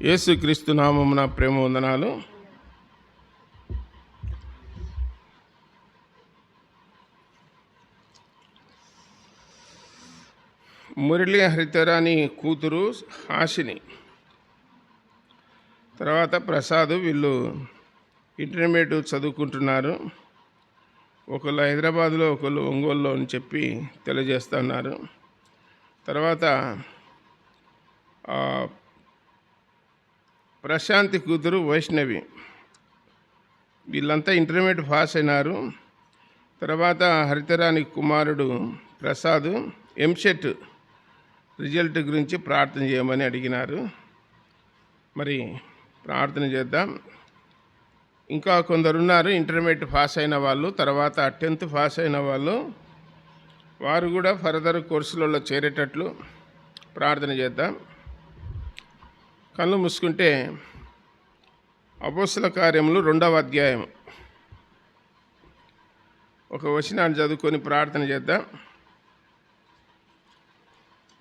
యేసుక్రీస్తు నామమున ప్రేమ వందనాలు. మురళీ హరితరాని కూతురు హాసిని, తర్వాత ప్రసాద్, వీళ్ళు ఇంటర్మీడియట్ చదువుకుంటున్నారు. ఒకళ్ళు హైదరాబాద్లో, ఒకళ్ళు ఒంగోలులో అని చెప్పి తెలియజేస్తున్నారు. తర్వాత ప్రశాంతి కూతురు వైష్ణవి, వీళ్ళంతా ఇంటర్మీడియట్ పాస్ అయినారు. తర్వాత హరితరాని కుమారుడు ప్రసాద్ ఎంసెట్ రిజల్ట్ గురించి ప్రార్థన చేయమని అడిగినారు. మరి ప్రార్థన చేద్దాం. ఇంకా కొందరున్నారు ఇంటర్మీడియట్ పాస్ అయిన వాళ్ళు, తర్వాత 10th పాస్ అయిన వాళ్ళు, వారు కూడా ఫర్దర్ కోర్సులలో చేరేటట్లు ప్రార్థన చేద్దాం. కళ్ళు మూసుకుంటే అపోస్తల కార్యములు 2వ అధ్యాయం ఒక వచనాన్ని చదువుకొని ప్రార్థన చేద్దాం.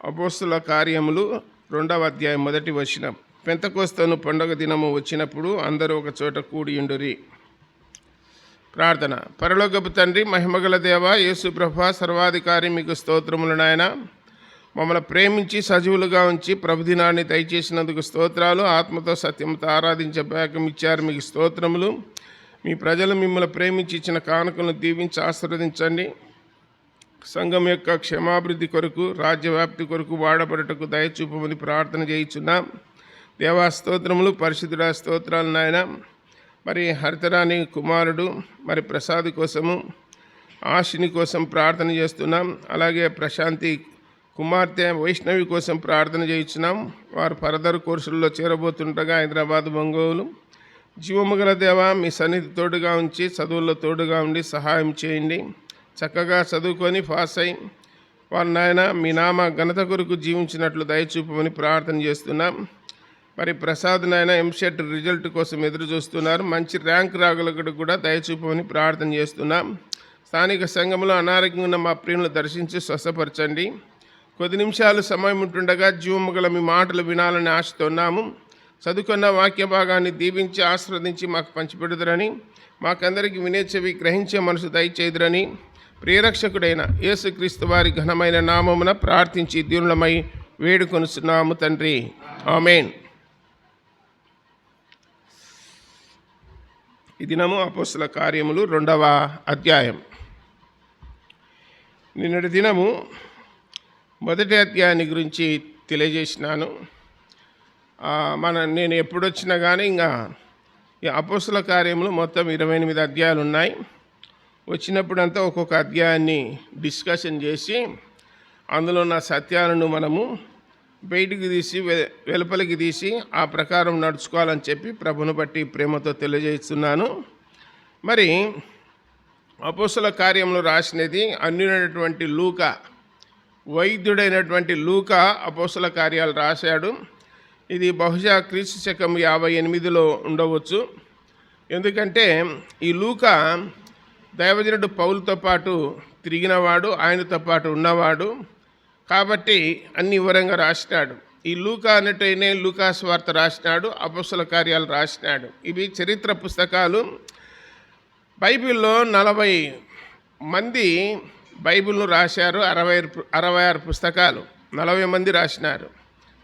అపోస్తల కార్యములు 2వ అధ్యాయం 1వ వచనం. పెంతెకొస్తు పండుగ దినము వచ్చినప్పుడు అందరూ ఒక చోట కూడియుండురి. ప్రార్థన. పరలోకపు తండ్రి, మహిమగల దేవ, యేసు ప్రభువా, సర్వాధికారి, మీకు స్తోత్రములు నాయన. మమ్మల్ని ప్రేమించి సజీవులుగా ఉంచి ప్రభుదినాన్ని దయచేసినందుకు స్తోత్రాలు. ఆత్మతో సత్యంతో ఆరాధించే భాగ్యం ఇచ్చారు, మీకు స్తోత్రములు. మీ ప్రజలు మిమ్మల్ని ప్రేమించి ఇచ్చిన కానుకలను దీవించి ఆశీర్వదించండి. సంఘం యొక్క క్షేమాభివృద్ధి కొరకు, రాజ్యవ్యాప్తి కొరకు వాడబడటకు దయచూపమని ప్రార్థన చేయుచున్నాం. దేవా స్తోత్రములు, పరిశుద్ధుడా స్తోత్రాలు నాయన. మరి హరితరాని కుమారుడు మరి ప్రసాద్ కోసము, ఆశిని కోసం ప్రార్థన చేస్తున్నాం. అలాగే ప్రశాంతి కుమార్తె వైష్ణవి కోసం ప్రార్థన చేయించున్నాం. వారు ఫర్దర్ కోర్సుల్లో చేరబోతుండగా హైదరాబాద్, ఒంగోలు. జీవము గల దేవ, మీ సన్నిధి తోడుగా ఉంచి చదువుల్లో తోడుగా ఉండి సహాయం చేయండి. చక్కగా చదువుకొని పాస్ అయి వారు నాయన మీ నామ ఘనత కొరకు జీవించినట్లు దయచూపమని ప్రార్థన చేస్తున్నాం. మరి ప్రసాద్ నాయన ఎంసెట్ రిజల్ట్ కోసం ఎదురు చూస్తున్నారు. మంచి ర్యాంక్ రాగలకు కూడా దయచూపమని ప్రార్థన చేస్తున్నాం. స్థానిక సంఘంలో అనారోగ్యంగా ఉన్న మా ప్రియులను దర్శించి స్వస్థపరచండి. కొద్ది నిమిషాలు సమయం ఉంటుండగా జీవము గల మీ మాటలు వినాలని ఆశతోన్నాము. చదువుకున్న వాక్య భాగాన్ని దీవించి ఆశీర్వదించి మాకు పంచిపెడుదురని, మాకందరికీ వినే చెవి, గ్రహించే మనసు దయచేదురని ప్రియరక్షకుడైన యేసుక్రీస్తు వారి ఘనమైన నామమున ప్రార్థించి దీనులమై వేడుకొనుచున్నాము తండ్రి. ఆమేన్. ఈ దినము అపోస్తల కార్యములు 2వ అధ్యాయం. నిన్నటి దినము 1వ అధ్యాయాన్ని గురించి తెలియజేసినాను. నేను ఎప్పుడొచ్చినా కానీ ఇంకా ఈ అపోస్తల కార్యములు మొత్తం 28 అధ్యాయాలు ఉన్నాయి. వచ్చినప్పుడంతా ఒక్కొక్క అధ్యాయాన్ని డిస్కషన్ చేసి అందులో ఉన్న సత్యాలను మనము బయటికి తీసి వెలుపలికి తీసి ఆ ప్రకారం నడుచుకోవాలని చెప్పి ప్రభుని బట్టి ప్రేమతో తెలియజేస్తున్నాను. మరి అపోస్తల కార్యములు రాసినది అన్యుడైనటువంటి లూకా, వైద్యుడైనటువంటి లూకా అపోస్తల కార్యాలు రాశాడు. ఇది బహుశా క్రీస్తు శకం 58లో ఉండవచ్చు. ఎందుకంటే ఈ లూకా దైవజనుడు పౌలుతో పాటు తిరిగినవాడు, ఆయనతో పాటు ఉన్నవాడు కాబట్టి అన్ని వివరంగా రాసినాడు. ఈ లూకా అన్నట్టయినే లూకా సువార్త రాసినాడు, అపోస్తల కార్యాలు రాసినాడు. ఇవి చరిత్ర పుస్తకాలు. బైబిల్లో 40 మంది బైబిల్ను రాశారు. 66 పుస్తకాలు 40 మంది రాసినారు.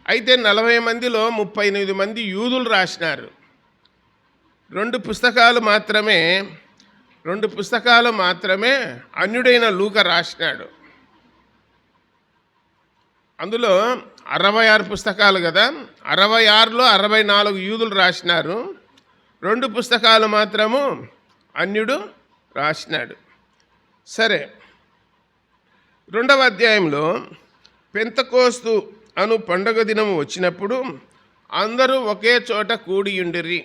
అయితే 40 మందిలో 38 మంది యూదులు రాసినారు. 2 పుస్తకాలు మాత్రమే అన్యుడైన లూకా రాసినాడు. అందులో 66 పుస్తకాలు కదా, 66లో 64 యూదులు రాసినారు. 2 పుస్తకాలు మాత్రము అన్యుడు రాసినాడు. సరే, 2వ అధ్యాయంలో పెంతెకొస్తు అను పండుగ దినము వచ్చినప్పుడు అందరూ ఒకే చోట కూడియుండిరి.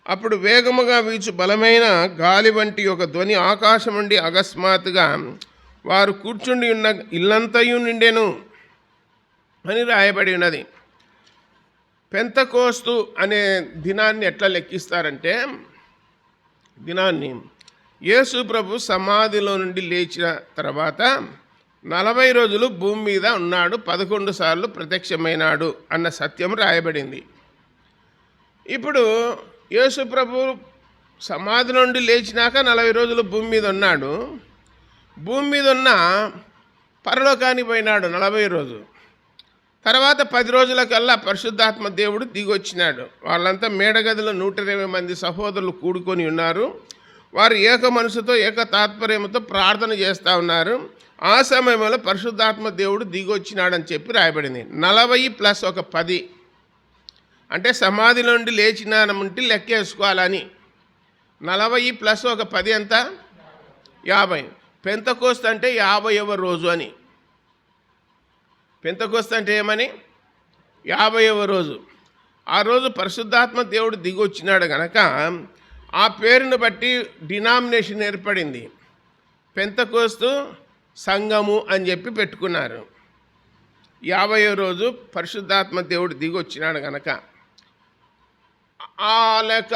అప్పుడు వేగముగా వీచు బలమైన గాలి వంటి ఒక ధ్వని ఆకాశం నుండి అకస్మాత్తుగా వారు కూర్చుండి ఉన్న ఇల్లంతయు నిండెను అని రాయబడి ఉన్నది. పెంతెకొస్తు అనే దినాన్ని ఎట్లా లెక్కిస్తారంటే, దినాన్ని యేసు ప్రభు సమాధిలో నుండి లేచిన తర్వాత 40 రోజులు భూమి మీద ఉన్నాడు, 11 సార్లు ప్రత్యక్షమైనాడు అన్న సత్యం రాయబడింది. ఇప్పుడు యేసు ప్రభు సమాధి నుండి లేచినాక 40 రోజులు భూమి మీద ఉన్నాడు. భూమి మీద ఉన్న పరలోకానికి పోయినాడు 40 రోజులు. తర్వాత 10 రోజులకల్లా పరిశుద్ధాత్మ దేవుడు దిగొచ్చినాడు. వాళ్ళంతా మేడగదిలో 120 మంది సహోదరులు కూడుకొని ఉన్నారు. వారు ఏక మనసుతో ఏక తాత్పర్యంతో ప్రార్థన చేస్తూ ఉన్నారు. ఆ సమయంలో పరిశుద్ధాత్మ దేవుడు దిగొచ్చినాడని చెప్పి రాయబడింది. 40 ప్లస్ ఒక 10 అంటే సమాధి నుండి లేచినానంటే లెక్కేసుకోవాలని. 40 ప్లస్ ఒక 10 ఎంత? 50. పెంతెకోస్తు అంటే 50వ రోజు అని. పెంతెకోస్తు అంటే ఏమని? 50వ రోజు. ఆ రోజు పరిశుద్ధాత్మ దేవుడు దిగొచ్చినాడు కనుక ఆ పేరును బట్టి డినామినేషన్ ఏర్పడింది. పెంతెకోస్తు సంఘము అని చెప్పి పెట్టుకున్నారు. 50వ రోజు పరిశుద్ధాత్మ దేవుడు దిగొచ్చినాడు కనుక ఆ లెక్క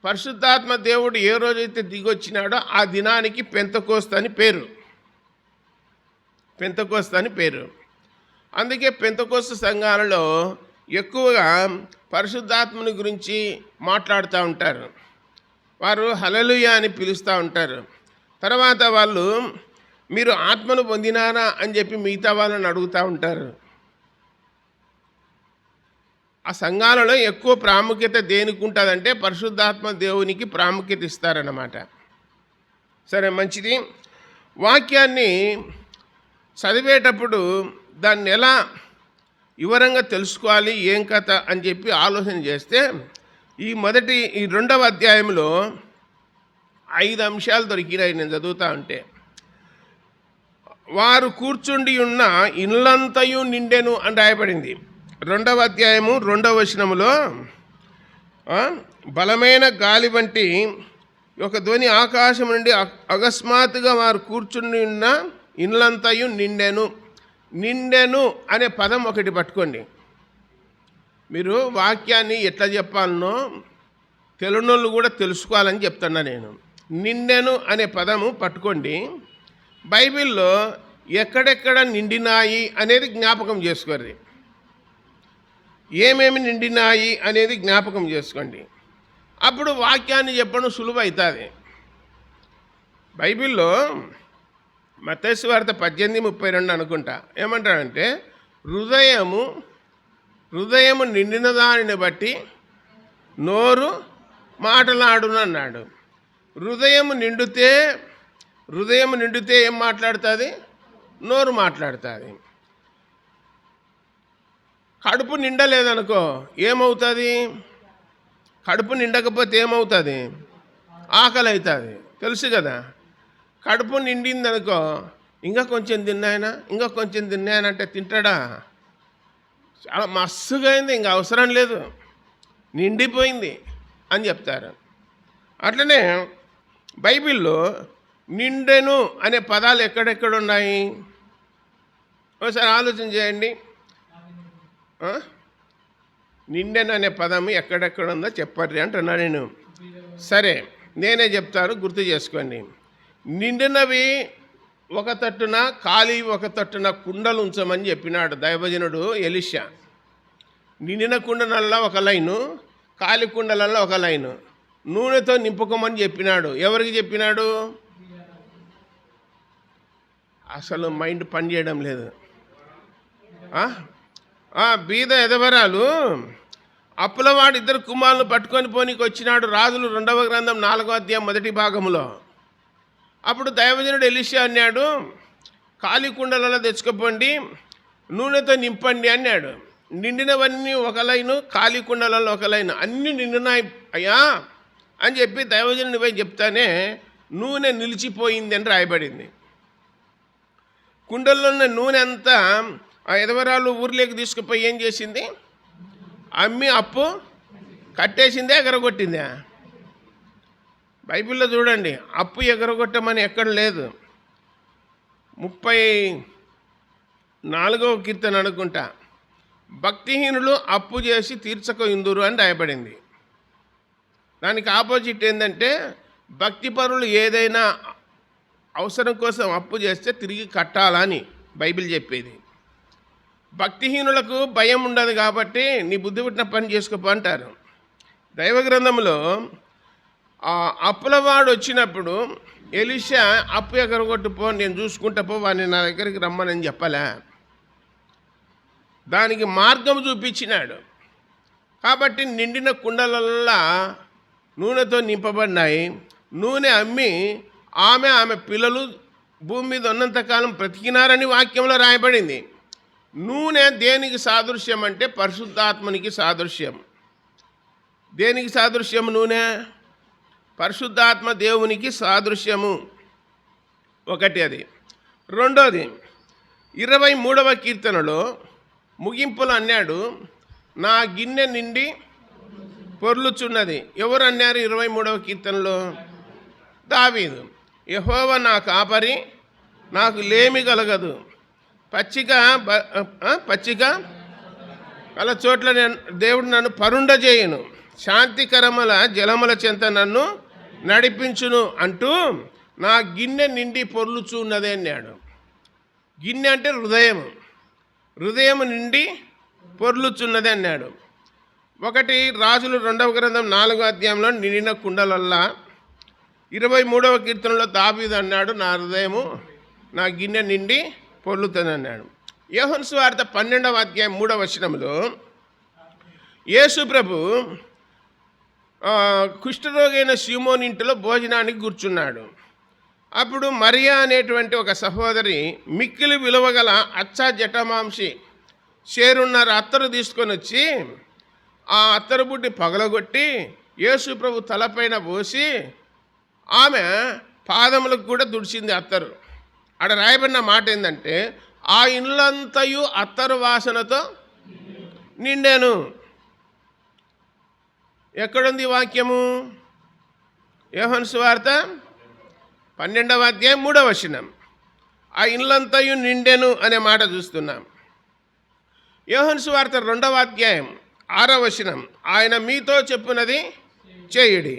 పరిశుద్ధాత్మ దేవుడు ఏ రోజైతే దిగొచ్చినాడో ఆ దినానికి పెంతెకోస్తు అని పేరు. పెంతెకోస్తు అని పేరు. అందుకే పెంతెకోస్తు సంఘాలలో ఎక్కువగా పరిశుద్ధాత్మని గురించి మాట్లాడుతూ ఉంటారు. వారు హల్లెలూయా అని పిలుస్తూ ఉంటారు. తర్వాత వాళ్ళు మీరు ఆత్మను పొందినారా అని చెప్పి మిగతా వాళ్ళని అడుగుతూ ఉంటారు. ఆ సంఘాలలో ఎక్కువ ప్రాముఖ్యత దేనికి ఉంటుందంటే పరిశుద్ధాత్మ దేవునికి ప్రాముఖ్యత ఇస్తారన్నమాట. సరే, మంచిది. వాక్యాన్ని చదివేటప్పుడు దాన్ని ఎలా వివరంగా తెలుసుకోవాలి, ఏం కథ అని చెప్పి ఆలోచన చేస్తే ఈ 2వ అధ్యాయంలో 5 అంశాలు దొరికినాయి నేను చదువుతా ఉంటే. వారు కూర్చుండి ఉన్న ఇల్లంతయు నిండెను అని రాయబడింది. 2వ అధ్యాయము 2వ వచనములో బలమైన గాలి వంటి ఒక ధ్వని ఆకాశం నుండి అకస్మాత్తుగా వారు కూర్చుని ఉన్న ఇల్లంతయు నిండెను. నిండెను అనే పదం ఒకటి పట్టుకోండి. మీరు వాక్యాన్ని ఎట్లా చెప్పాలనో తెలుగునోళ్ళు కూడా తెలుసుకోవాలని చెప్తున్నా నేను. నిండెను అనే పదము పట్టుకోండి. బైబిల్లో ఎక్కడెక్కడ నిండినాయి అనేది జ్ఞాపకం చేసుకోండి. ఏమేమి నిండినాయి అనేది జ్ఞాపకం చేసుకోండి. అప్పుడు వాక్యాన్ని చెప్పడం సులువు అవుతుంది. బైబిల్లో మత్తయి సువార్త 18:32 అనుకుంటా ఏమంటాడంటే హృదయము నిండిన దానిని బట్టి నోరు మాటలాడును అన్నాడు. హృదయము నిండితే ఏం మాట్లాడుతుంది? నోరు మాట్లాడుతుంది. కడుపు నిండలేదనుకో ఏమవుతుంది? కడుపు నిండకపోతే ఏమవుతుంది? ఆకలి అవుతుంది, తెలుసు కదా. కడుపు నిండిందనుకో ఇంకా కొంచెం తిన్నాయనంటే తింటాడా? చాలా మస్తుగా అయింది, ఇంకా అవసరం లేదు, నిండిపోయింది అని చెప్తారు. అట్లనే బైబిల్లో నిండెను అనే పదాలు ఎక్కడెక్కడ ఉన్నాయి ఒకసారి ఆలోచన చేయండి. నిండెను అనే పదము ఎక్కడెక్కడ ఉందో చెప్పర్రి అంటున్నా నేను. సరే, నేనే చెప్తాను, గుర్తు చేసుకోండి. నిండినవి ఒక తట్టున, ఖాళీ ఒక తట్టున కుండలు ఉంచమని చెప్పినాడు దైవజనుడు ఎలీషా. నిండిన కుండలల్లో ఒక లైను, ఖాళీ కుండలల్లో ఒక లైను. నూనెతో నింపుకోమని చెప్పినాడు. ఎవరికి చెప్పినాడు? అసలు మైండ్ పనిచేయడం లేదు. బీద ఎదవరాలు అప్పులవాడు 2 కుమారులను పట్టుకొని పోనీకి వచ్చినాడు. రాజులు 2వ గ్రంథం 4వ అధ్యాయం 1వ భాగంలో. అప్పుడు దైవజనుడు ఎలీషా అన్నాడు, ఖాళీ కుండలలో తెచ్చుకోపోండి, నూనెతో నింపండి అన్నాడు. నిండినవన్నీ ఒక లైను, ఖాళీ కుండలలో ఒక లైను, అన్నీ నిండినాయి అయ్యా అని చెప్పి దైవజనుని పోయి చెప్తానే నూనె నిలిచిపోయింది అని రాయబడింది. కుండల్లో ఉన్న నూనె అంతా ఆ ఎదవరాలు ఊర్లోకి తీసుకుపోయి ఏం చేసింది? అమ్మి అప్పు కట్టేసిందే, ఎగరగొట్టిందా? బైబిల్లో చూడండి, అప్పు ఎగరగొట్టమని ఎక్కడ లేదు. 34వ కీర్తన అనుకుంటా, భక్తిహీనులు అప్పు చేసి తీర్చక ఇందురు అని రాయబడింది. దానికి ఆపోజిట్ ఏంటంటే భక్తిపరులు ఏదైనా అవసరం కోసం అప్పు చేస్తే తిరిగి కట్టాలని బైబిల్ చెప్పేది. భక్తిహీనులకు భయం ఉండదు కాబట్టి నీ బుద్ధి పుట్టిన పని చేసుకోపో అంటారు. దైవ గ్రంథంలో అప్పులవాడు వచ్చినప్పుడు ఎలీషా అప్పు ఎగరగొట్టుపో, నేను చూసుకుంటా పో, వాడిని నా దగ్గరికి రమ్మని చెప్పలే, దానికి మార్గం చూపించినాడు. కాబట్టి నిండిన కుండలల్లా నూనెతో నింపబడినాయి. నూనె అమ్మి ఆమె పిల్లలు భూమి మీద ఉన్నంతకాలం బ్రతికినారని వాక్యంలో రాయబడింది. నూనె దేనికి సాదృశ్యం అంటే పరిశుద్ధాత్మనికి సాదృశ్యం. దేనికి సాదృశ్యం? నూనె పరిశుద్ధాత్మ దేవునికి సాదృశ్యము. ఒకటి అది. రెండోది 23వ కీర్తనలో ముగింపులు అన్నాడు, నా గిన్నె నిండి పొర్లుచున్నది. ఎవరు అన్నారు 23వ కీర్తనలో? దావీదు. యెహోవా నా కాపరి, నాకు లేమి కలగదు. పచ్చిక గల చోట్ల దేవుడు నన్ను పరుండజేయును, శాంతికరముల జలముల చెంత నన్ను నడిపించును అంటూ నా గిన్నె నిండి పొర్లుచున్నది అన్నాడు. గిన్నె అంటే హృదయం నిండి పొర్లుచున్నది అన్నాడు. ఒకటి రాజులు 2వ గ్రంథం 4వ అధ్యాయంలో నిండిన కుండలల్లా 23వ కీర్తనలో దావీదు అన్నాడు, నా హృదయము నా గిన్నె నిండి పొర్లుతుంది అన్నాడు. యోహాను సువార్త 12వ అధ్యాయం 3వ వచనంలో యేసు ప్రభు కుష్ఠరోగైన సీమోని ఇంటిలో భోజనానికి కూర్చున్నాడు. అప్పుడు మరియా అనేటువంటి ఒక సహోదరి మిక్కిలి విలువగల అచ్చా జటమాంసి షేరున్నర అత్తరు తీసుకొని వచ్చి ఆ అత్తరు బుడ్డి పగలగొట్టి యేసు ప్రభు తలపైన పోసి ఆమె పాదములకు కూడా దుడిచింది అత్తరు. ఆడ రాయబడిన మాట ఏంటంటే, ఆ ఇల్లంతయు అత్తరు వాసనతో నిండాను. ఎక్కడుంది వాక్యము? యోహాను సువార్త 12వ అధ్యాయం 3వ వచనం. ఆ ఇల్లంతయు నిండెను అనే మాట చూస్తున్నాం. యోహాను సువార్త 2వ అధ్యాయం 6వ వచనం, ఆయన మీతో చెప్పునది చేయుడి.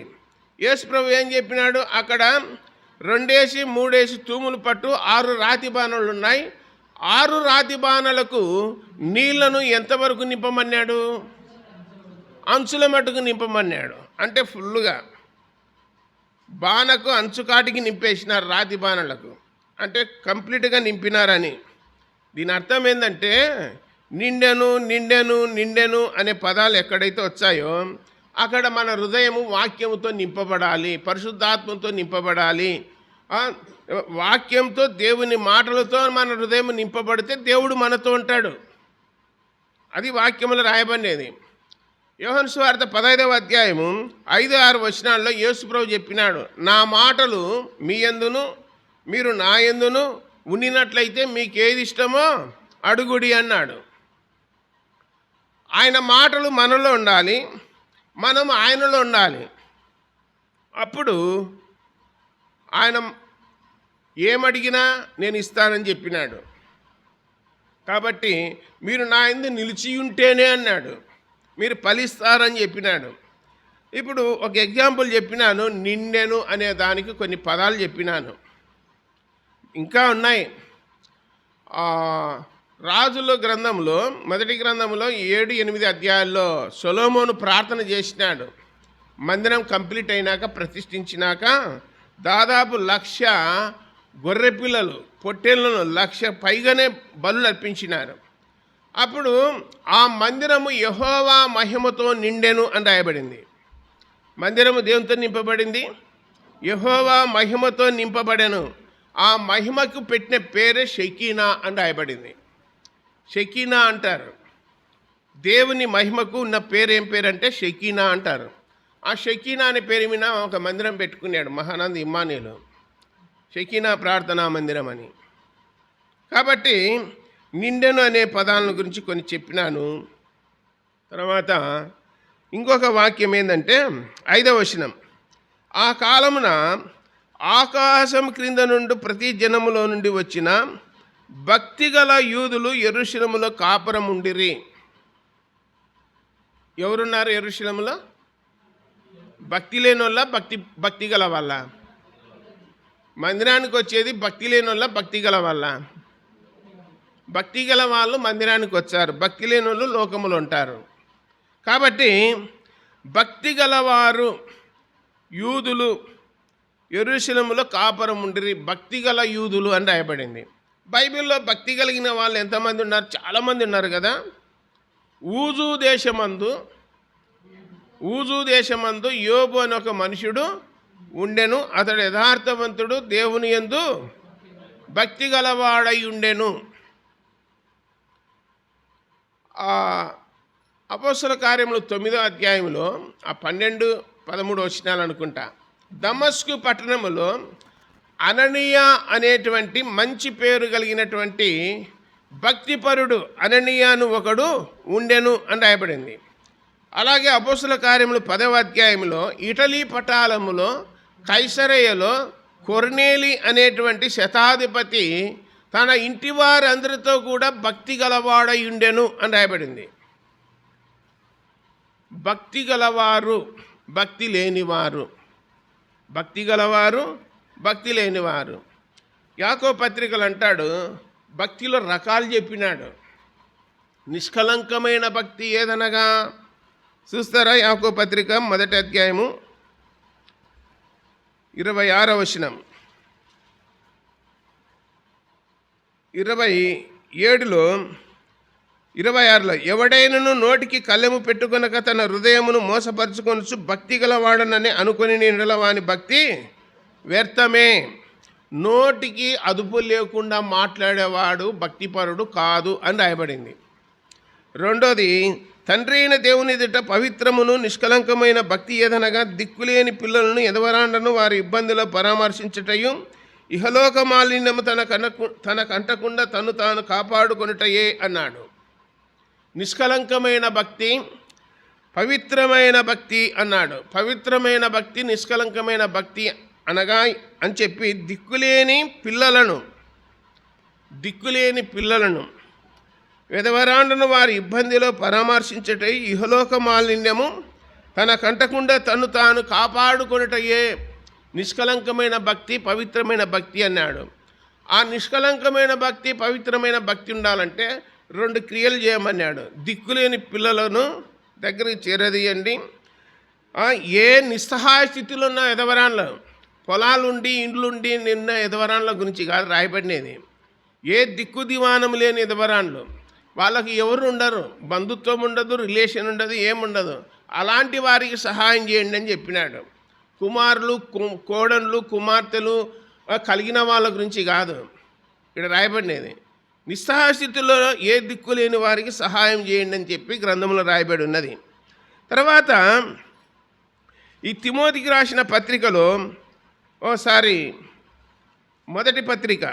యేసు ప్రభు ఏం చెప్పినాడు? అక్కడ 2 3 తూములు పట్టు 6 రాతి బాణలు ఉన్నాయి. 6 రాతి బాణలకు నీళ్లను ఎంతవరకు నింపమన్నాడు? అంచుల మటుకు నింపమన్నాడు. అంటే ఫుల్లుగా బాణకు అంచుకాటికి నింపేసినారు రాతి బాణలకు, అంటే కంప్లీట్గా నింపినారని. దీని అర్థం ఏంటంటే నిండెను నిండెను నిండెను అనే పదాలు ఎక్కడైతే వచ్చాయో అక్కడ మన హృదయము వాక్యముతో నింపబడాలి, పరిశుద్ధాత్మతో నింపబడాలి. వాక్యంతో, దేవుని మాటలతో మన హృదయం నింపబడితే దేవుడు మనతో ఉంటాడు. అది వాక్యములో రాయబడినది. యోహాను సువార్త 15వ అధ్యాయము 5, 6 వచనాల్లో యేసుప్రభు చెప్పినాడు, నా మాటలు మీ యందును మీరు నా యందును ఉండినట్లయితే మీకు ఏది ఇష్టమో అడుగుడి అన్నాడు. ఆయన మాటలు మనలో ఉండాలి, మనం ఆయనలో ఉండాలి. అప్పుడు ఆయన ఏమడిగినా నేను ఇస్తానని చెప్పినాడు. కాబట్టి మీరు నా యందు నిలిచి ఉంటేనే అన్నాడు, మీరు ఫలిస్తారని చెప్పినాడు. ఇప్పుడు ఒక ఎగ్జాంపుల్ చెప్పినాను, నిండెను అనే దానికి కొన్ని పదాలు చెప్పినాను. ఇంకా ఉన్నాయి. రాజుల గ్రంథంలో 1వ గ్రంథంలో 7, 8 అధ్యాయాల్లో సొలొమోను ప్రార్థన చేసినాడు. మందిరం కంప్లీట్ అయినాక, ప్రతిష్ఠించినాక దాదాపు 1,00,000 గొర్రె పిల్లలు, పొట్టేళ్లను 1,00,000 పైగానే బలులు అర్పించినారు. అప్పుడు ఆ మందిరము యెహోవా మహిమతో నిండెను అని రాయబడింది. మందిరము దేవునితో నింపబడింది, యెహోవా మహిమతో నింపబడెను. ఆ మహిమకు పెట్టిన పేరే షెకీనా అని రాయబడింది. షెకీనా అంటారు. దేవుని మహిమకు ఉన్న పేరు ఏం పేరు అంటే షెకీనా అంటారు. ఆ షెకీనా అనే పేరు మీద ఒక మందిరం పెట్టుకున్నాడు మహానంద ఇమ్మానుయేలు, షెకీనా ప్రార్థనా మందిరం అని. కాబట్టి నిండెను అనే పదాలను గురించి కొన్ని చెప్పినాను. తర్వాత ఇంకొక వాక్యం ఏంటంటే 5వ వచనం, ఆ కాలమున ఆకాశం క్రింద నుండి ప్రతి జనములో నుండి వచ్చిన భక్తిగల యూదులు యెరూషలేములో కాపురం ఉండిరి. ఎవరున్నారు యెరూషలేములో? భక్తి లేని వాళ్ళ, భక్తి గల వాళ్ళ? మందిరానికి వచ్చేది భక్తి లేని వాళ్ళ, భక్తి గల వాళ్ళ? భక్తి గల వాళ్ళు మందిరానికి వచ్చారు, భక్తి లేని వాళ్ళు లోకములు ఉంటారు. కాబట్టి భక్తి గలవారు యూదులు యెరూషలేములో కాపురం ఉండిరి, భక్తి గల యూదులు అని రాయబడింది. బైబిల్లో భక్తి కలిగిన వాళ్ళు ఎంతమంది ఉన్నారు? చాలామంది ఉన్నారు కదా. ఊజు దేశమందు యోబు అని ఒక మనుషుడు ఉండెను. అతడు యథార్థవంతుడు, దేవుని యందు భక్తి గలవాడై ఉండెను. అపోస్తల కార్యములు 9వ అధ్యాయంలో 12, 13 వచనాలు అనుకుంటా, దమస్కు పట్టణములో అననీయ అనేటువంటి మంచి పేరు కలిగినటువంటి భక్తిపరుడు అననీయాను ఒకడు ఉండెను అని రాయబడింది. అలాగే అపోస్తల కార్యములు 10వ అధ్యాయంలో ఇటలీ పటాలములో కైసరయ్యలో కొర్నేలి అనేటువంటి శతాధిపతి తన ఇంటి వారందరితో కూడా భక్తి గలవాడై ఉండెను అని రాయబడింది. భక్తి గలవారు, భక్తి లేనివారు. భక్తి గలవారు, భక్తి లేనివారు. యాకోబు పత్రికలు అంటాడు, భక్తిలో రకాలు చెప్పినాడు. నిష్కలంకమైన భక్తి ఏదనగా చూస్తారా? యాకోబు పత్రిక 1వ అధ్యాయము 26వ వచనం, 27లో 26లో, ఎవడైనను నోటికి కళ్ళెము పెట్టుకొనక తన హృదయమును మోసపరుచుకొనుచు భక్తి గలవాడనని అనుకుని నిండల వాని భక్తి వ్యర్థమే. నోటికి అదుపు లేకుండా మాట్లాడేవాడు భక్తిపరుడు కాదు అని రాయబడింది. రెండోది, తండ్రి అయిన దేవుని ఎదుట పవిత్రమును నిష్కలంకమైన భక్తి ఏదనగా దిక్కులేని పిల్లలను ఎదవరాండను వారి ఇబ్బందులు పరామర్శించుటయు ఇహలోక మాలిన్యము తనకంటకుండా తను తాను కాపాడుకొనుటయే అన్నాడు. నిష్కలంకమైన భక్తి, పవిత్రమైన భక్తి అన్నాడు. పవిత్రమైన భక్తి, నిష్కలంకమైన భక్తి అనగా అని చెప్పి దిక్కులేని పిల్లలను వెదవరాండను వారి ఇబ్బందిలో పరామర్శించటై ఇహలోక మాలిన్యము తనకంటకుండా తను తాను కాపాడుకొనుటయే నిష్కలంకమైన భక్తి, పవిత్రమైన భక్తి అన్నాడు. ఆ నిష్కలంకమైన భక్తి, పవిత్రమైన భక్తి ఉండాలంటే 2 క్రియలు చేయమన్నాడు. దిక్కులేని పిల్లలను దగ్గరికి చేరదీయండి. ఏ నిస్సహాయ స్థితిలో ఉన్న ఎదవరాన్లు, పొలాలుండి ఇండ్లుండి నిన్న ఎదవరాన్ల గురించి కాదు రాయబడినది. ఏ దిక్కు దివానం లేని ఎదవరాన్లు, వాళ్ళకి ఎవరు ఉండరు, బంధుత్వం ఉండదు, రిలేషన్ ఉండదు, ఏముండదు. అలాంటి వారికి సహాయం చేయండి అని చెప్పినాడు. కుమారులు, కోడళ్ళు, కుమార్తెలు కలిగిన వాళ్ళ గురించి కాదు ఇక్కడ రాయబడినది. నిస్సహాయ స్థితిలో ఏ దిక్కు లేని వారికి సహాయం చేయండి అని చెప్పి గ్రంథంలో రాయబడి ఉన్నది. తర్వాత ఈ తిమోతికి రాసిన పత్రికలో ఓసారి మొదటి పత్రిక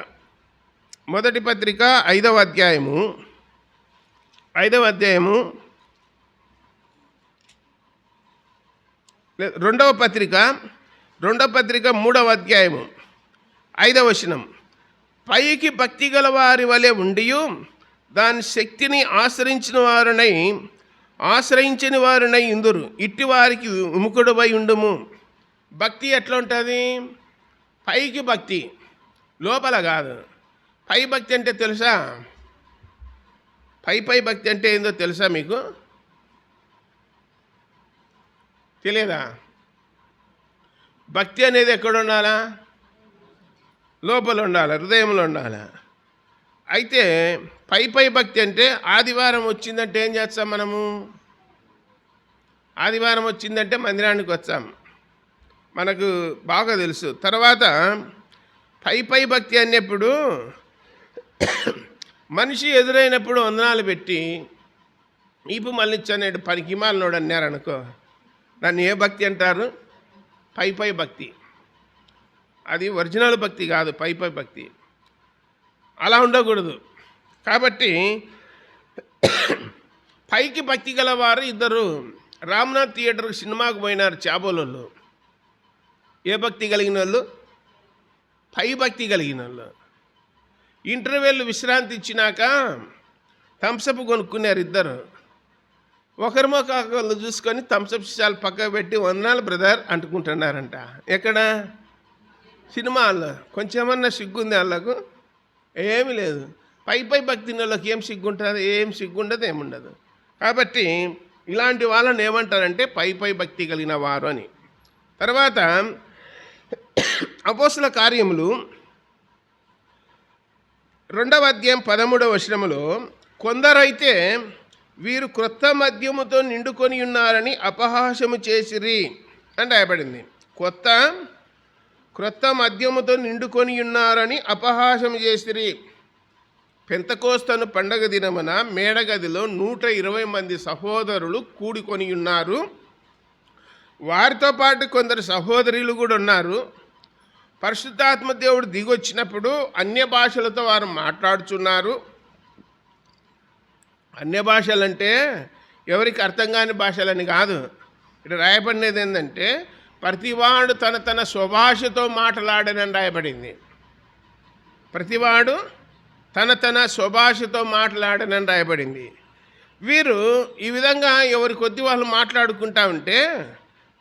5వ అధ్యాయము 2వ పత్రిక 3వ అధ్యాయము 5వ వచనం, పైకి భక్తి గల వారి వలె ఉండియు దాని శక్తిని ఆశ్రయించిన వారునై ఇందురు, ఇట్టి వారికి విముఖుడువై ఉండుము. భక్తి ఎట్లా ఉంటుంది? పైకి భక్తి, లోపల కాదు. పై భక్తి అంటే తెలుసా? పై భక్తి అంటే ఏందో తెలుసా మీకు? తెలియదా? భక్తి అనేది ఎక్కడ ఉండాలా? లోపల ఉండాలి, హృదయంలో ఉండాలి. అయితే పై భక్తి అంటే ఆదివారం వచ్చిందంటే ఏం చేస్తాం మనము? ఆదివారం వచ్చిందంటే మందిరానికి వచ్చాం, మనకు బాగా తెలుసు. తర్వాత పై భక్తి అన్నప్పుడు మనిషి ఎదురైనప్పుడు వందనాలు పెట్టి ఈపు మళ్ళించనేడు పనికి మాలినోడు అన్నారనుకో, దాన్ని ఏ భక్తి అంటారు? పై భక్తి. అది ఒరిజినల్ భక్తి కాదు, పై భక్తి. అలా ఉండకూడదు. కాబట్టి పైకి భక్తి గలవారు ఇద్దరు రామ్నాథ్ థియేటర్కి సినిమాకు పోయినారు చాబోలు. ఏ భక్తి కలిగిన వాళ్ళు? పై భక్తి కలిగిన వాళ్ళు. ఇంటర్వెల్ విశ్రాంతి ఇచ్చినాక థమ్సప్ కొనుక్కున్నారు ఇద్దరు. ఒకరి మొక్కలు చూసుకొని థమ్సప్ సీసాలు పక్కకు పెట్టి వందనాలు బ్రదర్ అంటుకుంటున్నారంట. ఎక్కడ? సినిమాల్లో కొంచెమన్నా సిగ్గుంది వాళ్ళకు? ఏమీ లేదు. పై భక్తి వాళ్ళకి ఏం సిగ్గుంటుంది? ఏం సిగ్గుండదు, ఏముండదు. కాబట్టి ఇలాంటి వాళ్ళని ఏమంటారంటే పై భక్తి కలిగిన వారు అని. తర్వాత అపోస్తల కార్యములు 2వ అధ్యాయం 13వ వచనములో కొందరైతే వీరు క్రొత్త మద్యముతో నిండుకొని ఉన్నారని అపహాస్యము చేసిరి అని రాయబడింది. క్రొత్త మద్యముతో నిండుకొని ఉన్నారని అపహాస్యం చేసిరి. పెంతెకోస్తు పండగ దినమున మేడగదిలో 120 మంది సహోదరులు కూడుకొని ఉన్నారు. వారితో పాటు కొందరు సహోదరులు కూడా ఉన్నారు. పరిశుద్ధాత్మ దేవుడు దిగొచ్చినప్పుడు అన్య భాషలతో వారు మాట్లాడుచున్నారు. అన్య భాషలంటే ఎవరికి అర్థం కాని భాషలని కాదు. ఇక్కడ రాయబడినది ఏంటంటే ప్రతివాడు తన స్వభాషతో మాట్లాడనని రాయబడింది. ప్రతివాడు తన స్వభాషతో మాట్లాడనని రాయబడింది. వీరు ఈ విధంగా ఎవరి కొద్ది వాళ్ళు మాట్లాడుకుంటా ఉంటే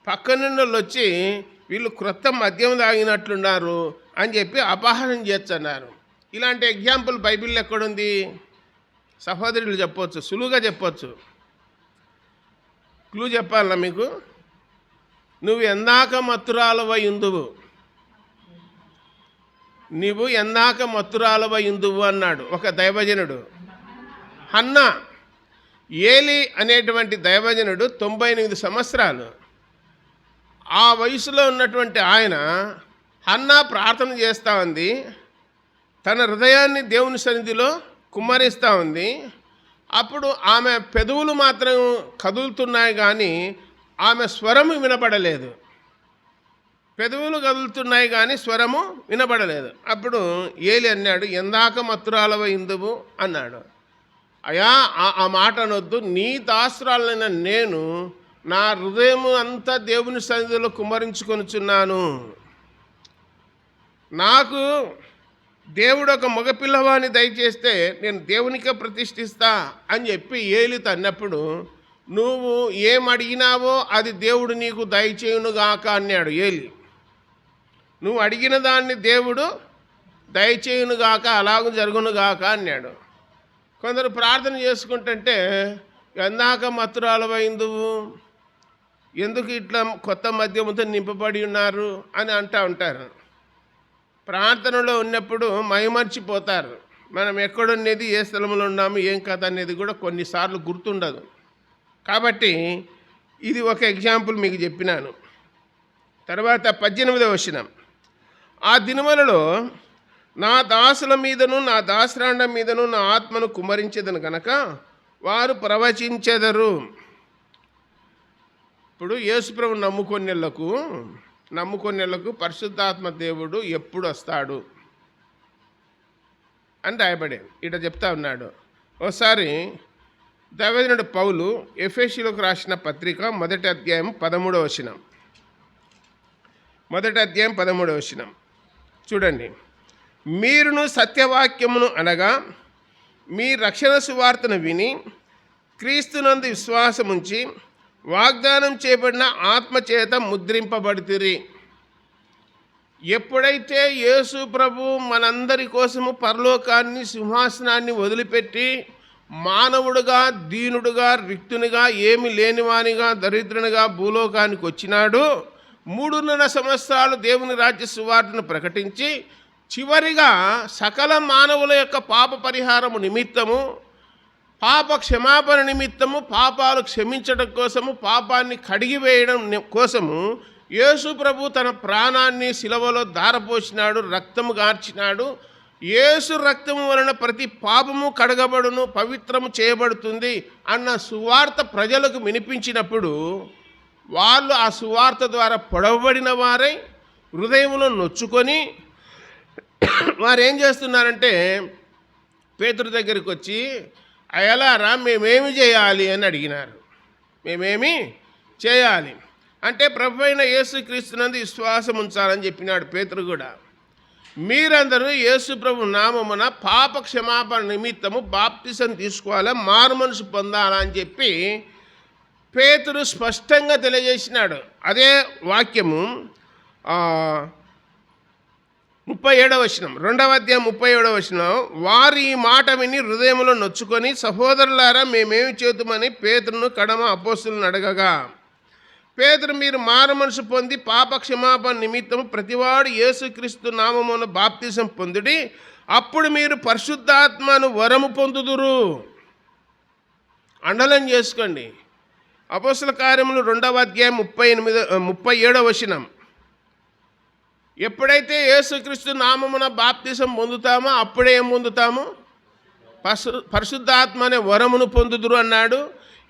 పక్కనున్న వాళ్ళు వచ్చి వీళ్ళు క్రొత్త మద్యం తాగినట్లున్నారు అని చెప్పి అపహారం చేస్తున్నారు. ఇలాంటి ఎగ్జాంపుల్ బైబిల్లో ఎక్కడుంది? సహోదరులు చెప్పొచ్చు, సులువుగా చెప్పొచ్చు. క్లూ చెప్పాలా మీకు? నువ్వు ఎందాక మత్తురాలవై ఉందువు, నీవు ఎందాక మత్తురాలవై ఉందువు అన్నాడు ఒక దైవజనుడు. హన్నా, ఏలి అనేటువంటి దైవజనుడు 98 సంవత్సరాలు. ఆ వయసులో ఉన్నటువంటి ఆయన హన్నా ప్రార్థన చేస్తూ ఉంది. తన హృదయాన్ని దేవుని సన్నిధిలో కుమ్మరిస్తూ ఉంది. అప్పుడు ఆమె పెదవులు మాత్రం కదులుతున్నాయి కానీ ఆమె స్వరము వినబడలేదు. పెదవులు కదులుతున్నాయి కానీ స్వరము వినబడలేదు. అప్పుడు ఏలి అన్నాడు, ఎందాక మత్తురాలవై ఉందువు అన్నాడు. అయ్యా, ఆ మాట అనొద్దు. నీ దాసురాలైన నేను నా హృదయము అంతా దేవుని సన్నిధిలో కుమ్మరించుకొనుచున్నాను. నాకు దేవుడు ఒక మగపిల్లవాడిని దయచేస్తే నేను దేవునికే ప్రతిష్ఠిస్తా అని చెప్పి ఏలితో అన్నప్పుడు, నువ్వు ఏం అడిగినావో అది దేవుడు నీకు దయచేయునుగాక అన్నాడు ఏలి. నువ్వు అడిగిన దాన్ని దేవుడు దయచేయునుగాక, అలాగూ జరుగునుగాక అన్నాడు. కొందరు ప్రార్థన చేసుకుంటుంటే ఎందాక మత్తురాలవై ఉందువు, ఎందుకు ఇట్లా కొత్త మద్యముతో నింపబడి ఉన్నారు అని అంటూ ఉంటారు. ప్రార్థనలో ఉన్నప్పుడు మైమర్చిపోతారు. మనం ఎక్కడున్నది, ఏ స్థలంలో ఉన్నాము, ఏం కథ అనేది కూడా కొన్నిసార్లు గుర్తుండదు. కాబట్టి ఇది ఒక ఎగ్జాంపుల్ మీకు చెప్పినాను. తర్వాత 18వ వచనం, ఆ దినములలో నా దాసుల మీదను నా దాసరాండ మీదను నా ఆత్మను కుమ్మరించేదను కనుక వారు ప్రవచించెదరు. ఇప్పుడు యేసుప్రభు నమ్ముకొనేళ్లకు పరిశుద్ధాత్మ దేవుడు ఎప్పుడు వస్తాడు అని రాయబడేది. ఇట చెప్తా ఉన్నాడు. ఒకసారి దైవజనుడు పౌలు ఎఫెసీయులకు రాసిన పత్రిక 1వ అధ్యాయం 13వ వచనం. 1వ అధ్యాయం 13వ వచనం చూడండి. మీరును సత్యవాక్యమును అనగా మీ రక్షణ సువార్తను విని క్రీస్తునందు విశ్వాసముంచి వాగ్దానం చేయబడిన ఆత్మచేత ముద్రింపబడితిరి. ఎప్పుడైతే యేసు ప్రభు మనందరి కోసము పరలోకాన్ని, సింహాసనాన్ని వదిలిపెట్టి మానవుడుగా, దీనుడుగా, రిక్తునిగా, ఏమి లేనివానిగా, దరిద్రునిగా భూలోకానికి వచ్చినాడు. 3.5 సంవత్సరాలు దేవుని రాజ్య సువార్తను ప్రకటించి చివరిగా సకల మానవుల యొక్క పాప పరిహారము నిమిత్తము, పాప క్షమాపణ నిమిత్తము, పాపాలు క్షమించడం కోసము, పాపాన్ని కడిగివేయడం కోసము యేసు ప్రభు తన ప్రాణాన్ని శిలువలో ధారపోసినాడు, రక్తము గార్చినాడు. యేసు రక్తము వలన ప్రతి పాపము కడగబడును, పవిత్రము చేయబడుతుంది అన్న సువార్త ప్రజలకు వినిపించినప్పుడు వాళ్ళు ఆ సువార్త ద్వారా పొడవబడిన వారై హృదయంలో నొచ్చుకొని వారు ఏం చేస్తున్నారంటే పేతురు దగ్గరికి వచ్చి, అయలారా మేమేమి చేయాలి అని అడిగినారు. మేమేమి చేయాలి అంటే ప్రభు అయిన యేసుక్రీస్తునందు విశ్వాసం ఉంచాలని చెప్పినాడు పేతురు కూడా. మీరందరూ యేసు ప్రభు నామమున పాప క్షమాపణ నిమిత్తము బాప్తిసం తీసుకోవాలా, మారు మనసు పొందాలా అని చెప్పి పేతురు స్పష్టంగా తెలియజేసినాడు. అదే వాక్యము 37వ వచనం, 2వ అధ్యాయం 37వ వచనం, వారు ఈ మాట విని హృదయంలో నొచ్చుకొని, సహోదరులారా మేమేమి చేతుమని పేతురును కడమ అపోస్తులను అడగగా, పేతురు, మీరు మారు మనసు పొంది పాప క్షమాపణ నిమిత్తం ప్రతివాడు యేసుక్రీస్తు నామమున బాప్తిసం పొందుడి, అప్పుడు మీరు పరిశుద్ధాత్మను వరము పొందుదురు. అండర్లైన్ చేసుకోండి. అపోస్తుల కార్యములు 2వ అధ్యాయం 37వ వచనం. ఎప్పుడైతే యేసుక్రీస్తు నామమున బాప్తిసం పొందుతామో అప్పుడే ఏం పొందుతాము? పరిశుద్ధాత్మ అనే వరమును పొందుదురు అన్నాడు.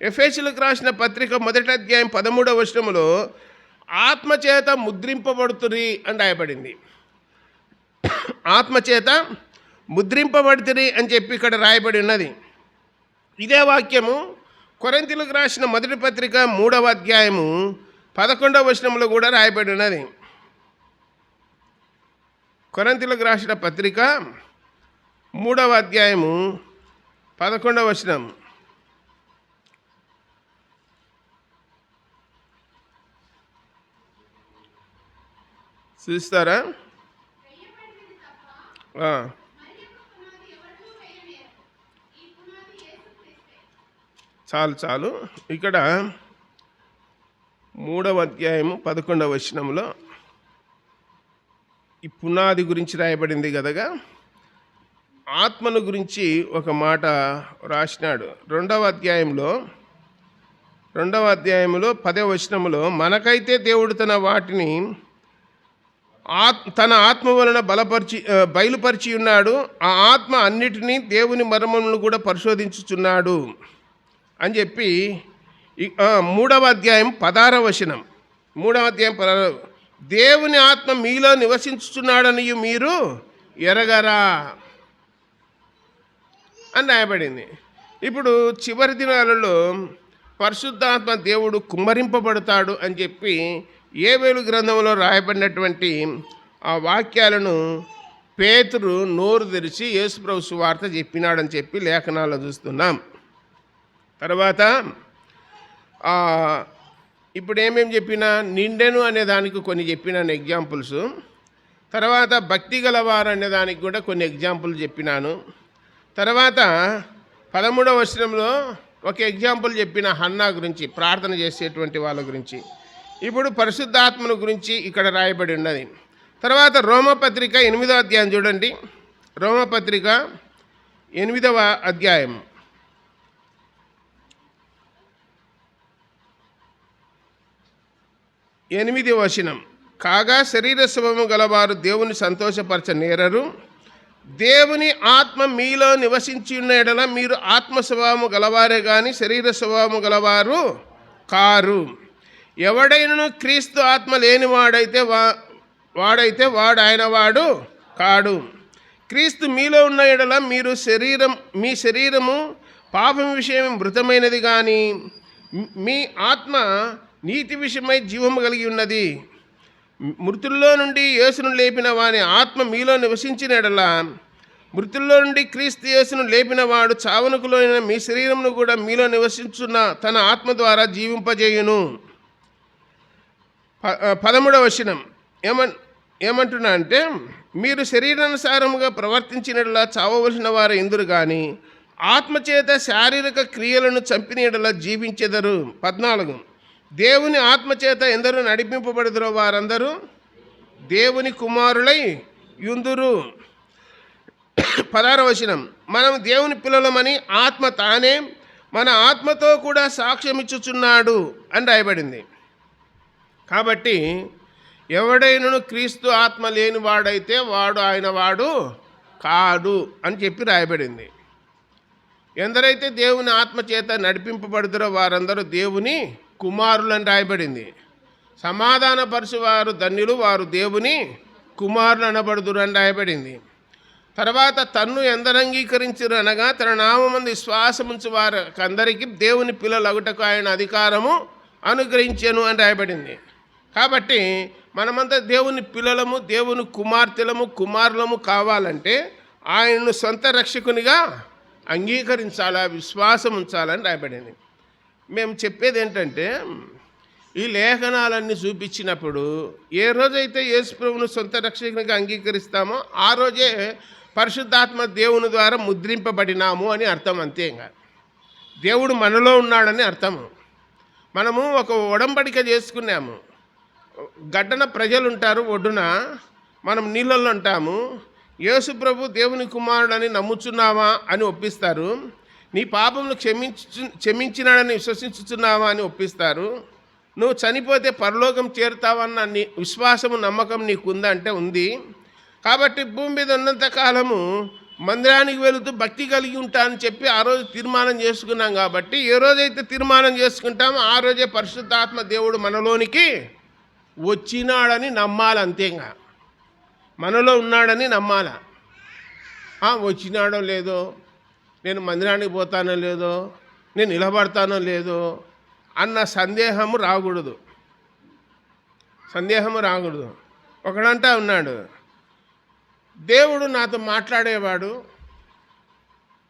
ఎఫెసీయులకు రాసిన పత్రిక 1వ అధ్యాయం 13వ వచనములో ఆత్మచేత ముద్రింపబడుతురి అని రాయబడింది. ఆత్మచేత ముద్రింపబడుతురి అని చెప్పి ఇక్కడ రాయబడి ఉన్నది. ఇదే వాక్యము కొరింథీయులకు రాసిన మొదటి పత్రిక 3వ అధ్యాయము 11వ వచనంలో కూడా రాయబడి ఉన్నది. కొరింథీయులకు రాసిన పత్రిక 3వ అధ్యాయము 11వ వచనం. చూస్తారా? చాలు. ఇక్కడ 3వ అధ్యాయము 11వ వచనంలో ఈ పునాది గురించి రాయబడింది కదగా, ఆత్మను గురించి ఒక మాట రాసినాడు. 2వ అధ్యాయంలో 10వ వచనములో, మనకైతే దేవుడు తన వాటిని తన ఆత్మ వలన బయలుపరిచి ఉన్నాడు, ఆ ఆత్మ అన్నిటినీ దేవుని మర్మములను కూడా పరిశోధించుచున్నాడు అని చెప్పి 3వ అధ్యాయం 16వ వచనం. 3వ అధ్యాయం దేవుని ఆత్మ మీలో నివసించుచున్నాడని మీరు ఎరగరా అని రాయబడింది. ఇప్పుడు చివరి దినాలలో పరిశుద్ధాత్మ దేవుడు కుమ్మరింపబడతాడు అని చెప్పి యోవేలు గ్రంథంలో రాయబడినటువంటి ఆ వాక్యాలను పేతురు నోరు తెరిచి యేసుప్రభు సువార్త చెప్పినాడని చెప్పి లేఖనాల్లో చూస్తున్నాం. తర్వాత ఇప్పుడు ఏమేమి చెప్పినా, నిండెను అనే దానికి కొన్ని చెప్పినాను ఎగ్జాంపుల్స్. తర్వాత భక్తి గలవారు అనే దానికి కూడా కొన్ని ఎగ్జాంపుల్ చెప్పినాను. తర్వాత 13వ వచనంలో ఒక ఎగ్జాంపుల్ చెప్పిన హన్నా గురించి, ప్రార్థన చేసేటువంటి వాళ్ళ గురించి. ఇప్పుడు పరిశుద్ధాత్మను గురించి ఇక్కడ రాయబడి ఉన్నది. తర్వాత రోమపత్రిక 8వ అధ్యాయం చూడండి. రోమపత్రిక 8వ అధ్యాయం 8వ వచనం. కాగా శరీర స్వభావము గలవారు దేవుని సంతోషపరచనేరరు, దేవుని ఆత్మ మీలో నివసించి ఉన్న ఎడల మీరు ఆత్మ స్వభావము గలవారే కానీ శరీర స్వభావము గలవారు కారు. ఎవడైనను క్రీస్తు ఆత్మ లేనివాడైతే వాడు ఆయన వాడు కాడు. క్రీస్తు మీలో ఉన్న ఎడల మీ శరీరము పాపం విషయం మృతమైనది కానీ మీ ఆత్మ నీతి విషయమై జీవము కలిగి ఉన్నది. మృతుల్లో నుండి యేసును లేపిన వాని ఆత్మ మీలో నివసించిన ఎడల మృతుల్లో నుండి క్రీస్తు యేసును లేపిన వాడు చావనుకులోని మీ శరీరమును కూడా మీలో నివసించున్న తన ఆత్మ ద్వారా జీవింపజేయును. 13వ వచనం ఏమంటున్నా అంటే, మీరు శరీరానుసారముగా ప్రవర్తించినట్లా చావవలసిన వారు ఎందురు కానీ ఆత్మచేత శారీరక క్రియలను చంపిన ఎడల జీవించెదరు. 14, దేవుని ఆత్మచేత ఎందరూ నడిపింపబడుదురో వారందరూ దేవుని కుమారులై యుందురు. 16వ వచనం, మనం దేవుని పిల్లలమని ఆత్మ తానే మన ఆత్మతో కూడా సాక్ష్యం ఇచ్చుచున్నాడు అని రాయబడింది. కాబట్టి ఎవడైనను క్రీస్తు ఆత్మ లేని వాడైతే వాడు ఆయన వాడు కాడు అని చెప్పి రాయబడింది. ఎందరైతే దేవుని ఆత్మ చేత నడిపింపబడుదురో వారందరూ దేవుని కుమారులని రాయబడింది. సమాధానపరచువారు ధన్యులు, వారు దేవుని కుమారులు అనబడుదురు అని రాయబడింది. తర్వాత తన్ను ఎందరు అంగీకరించరు అనగా తన నామమందు విశ్వాసముంచు వారికి దేవుని పిల్లలగుటకు ఆయన అధికారము అనుగ్రహించెను అని రాయబడింది. కాబట్టి మనమంతా దేవుని పిల్లలము, దేవుని కుమారులము కావాలంటే ఆయనను సొంత రక్షకునిగా అంగీకరించాలా, విశ్వాసం ఉంచాలని రాయబడింది. మేము చెప్పేది ఏంటంటే, ఈ లేఖనాలన్నీ చూపించినప్పుడు ఏ రోజైతే యేసు ప్రభువును సొంత రక్షకునిగా అంగీకరిస్తామో ఆ రోజే పరిశుద్ధాత్మ దేవుని ద్వారా ముద్రింపబడినాము అని అర్థం. అంతే. ఇంకా దేవుడు మనలో ఉన్నాడని అర్థము. మనము ఒక ఒడంబడిక చేసుకున్నాము. గడ్డన ప్రజలు ఉంటారు, ఒడ్డున మనం నీళ్ళల్లో ఉంటాము. యేసు ప్రభు దేవుని కుమారుడని నమ్ముచున్నావా అని ఒప్పిస్తారు. నీ పాపములు క్షమించినాడని విశ్వసించుచున్నావా అని ఒప్పిస్తారు. నువ్వు చనిపోతే పరలోకం చేరుతావన్న నీ విశ్వాసము నమ్మకం నీకుందా అంటే ఉంది. కాబట్టి భూమి మీద ఉన్నంత కాలము మందిరానికి వెళుతూ భక్తి కలిగి ఉంటా అని చెప్పి ఆ రోజు తీర్మానం చేసుకున్నాం. కాబట్టి ఏ రోజైతే తీర్మానం చేసుకుంటామో ఆ రోజే పరిశుద్ధాత్మ దేవుడు మనలోనికి వచ్చినాడని నమ్మాలి. అంతేగా మనలో ఉన్నాడని నమ్మాల. వచ్చినాడో లేదో, నేను మందిరానికి పోతానో లేదో, నేను నిలబడతానో లేదో అన్న సందేహము రాకూడదు. ఒకడంటా ఉన్నాడు, దేవుడు నాతో మాట్లాడేవాడు,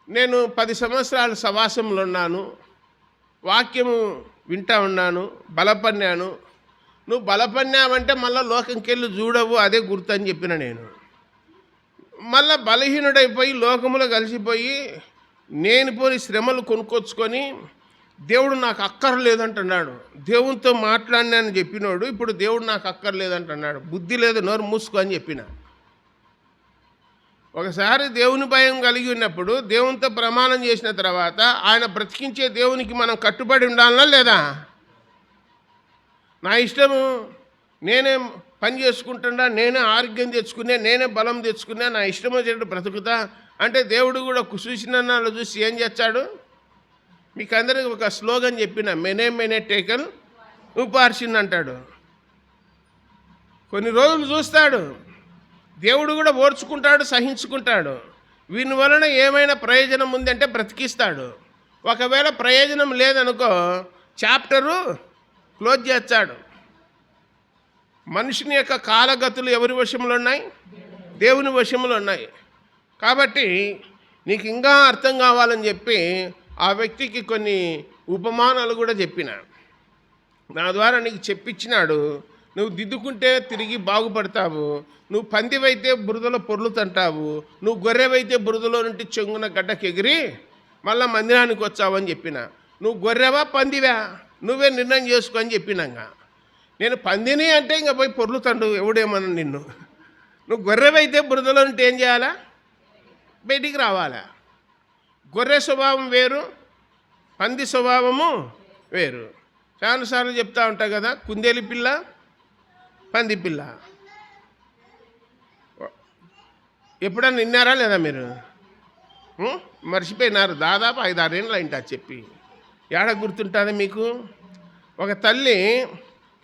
నేను 10 సంవత్సరాలు సవాసంలో ఉన్నాను, వాక్యము వింటా ఉన్నాను, బలపన్నాను. నువ్వు బలపన్నావంటే మళ్ళీ లోకంకెళ్ళి చూడవు, అదే గుర్తు అని చెప్పిన నేను. మళ్ళా బలహీనుడైపోయి లోకములో కలిసిపోయి నేను పోని శ్రమలు కొనుక్కొచ్చుకొని దేవుడు నాకు అక్కర్లేదంటున్నాడు. దేవునితో మాట్లాడినానని చెప్పినోడు ఇప్పుడు దేవుడు నాకు అక్కర్లేదంటున్నాడు. బుద్ధి లేదు, నోరు మూసుకో అని చెప్పిన. ఒకసారి దేవుని భయం కలిగి ఉన్నప్పుడు దేవునితో ప్రమాణం చేసిన తర్వాత ఆయన బ్రతికించే దేవునికి మనం కట్టుబడి ఉండాలనా లేదా? నా ఇష్టము, నేనే పని చేసుకుంటున్నా, నేనే ఆరోగ్యం తెచ్చుకున్నా, నేనే బలం తెచ్చుకున్నా, నా ఇష్టం వచ్చేటట్టు బ్రతుకుతా అంటే దేవుడు కూడా చూసినాళ్ళు చూసి ఏం చేస్తాడు? మీకు అందరికీ ఒక స్లోగన్ చెప్పిన, మెనే టేకన్ ఉపార్షన్ అంటాడు. కొన్ని రోజులు చూస్తాడు, దేవుడు కూడా ఓర్చుకుంటాడు, సహించుకుంటాడు. వీని వలన ఏమైనా ప్రయోజనం ఉందంటే బ్రతికిస్తాడు. ఒకవేళ ప్రయోజనం లేదనుకో చాప్టరు క్లోజ్ చేస్తాడు. మనుషుని యొక్క కాలగతులు ఎవరి వశంలో ఉన్నాయి? దేవుని వశంలో ఉన్నాయి. కాబట్టి నీకు ఇంకా అర్థం కావాలని చెప్పి ఆ వ్యక్తికి కొన్ని ఉపమానాలు కూడా చెప్పిన. నా ద్వారా నీకు చెప్పించినాడు. నువ్వు దిద్దుకుంటే తిరిగి బాగుపడతావు. నువ్వు పందివైతే బురదలో పొర్లుతంటావు. నువ్వు గొర్రెవైతే బురదలో నుండి చెంగున గడ్డకి ఎగిరి మళ్ళీ మందిరానికి వచ్చావని చెప్పిన. నువ్వు గొర్రెవా పందివా నువ్వే నిర్ణయం చేసుకో అని చెప్పినాక, నేను పందిని అంటే ఇంకా పోయి పొర్లుతండు ఎవడేమన్నా నిన్ను. నువ్వు గొర్రెవైతే బురదలో నుండి ఏం చేయాలా? బయటికి రావాలా. గొర్రె స్వభావం వేరు, పంది స్వభావము వేరు. చాలాసార్లు చెప్తా ఉంటా కదా, కుందేలు పిల్ల, పంది పిల్ల. ఎప్పుడన్నా విన్నారా లేదా మీరు? మర్చిపోయినారు. దాదాపు 5-6 ఏళ్ళు అయింటా చెప్పి. ఏడ గుర్తుంటుంది మీకు? ఒక తల్లి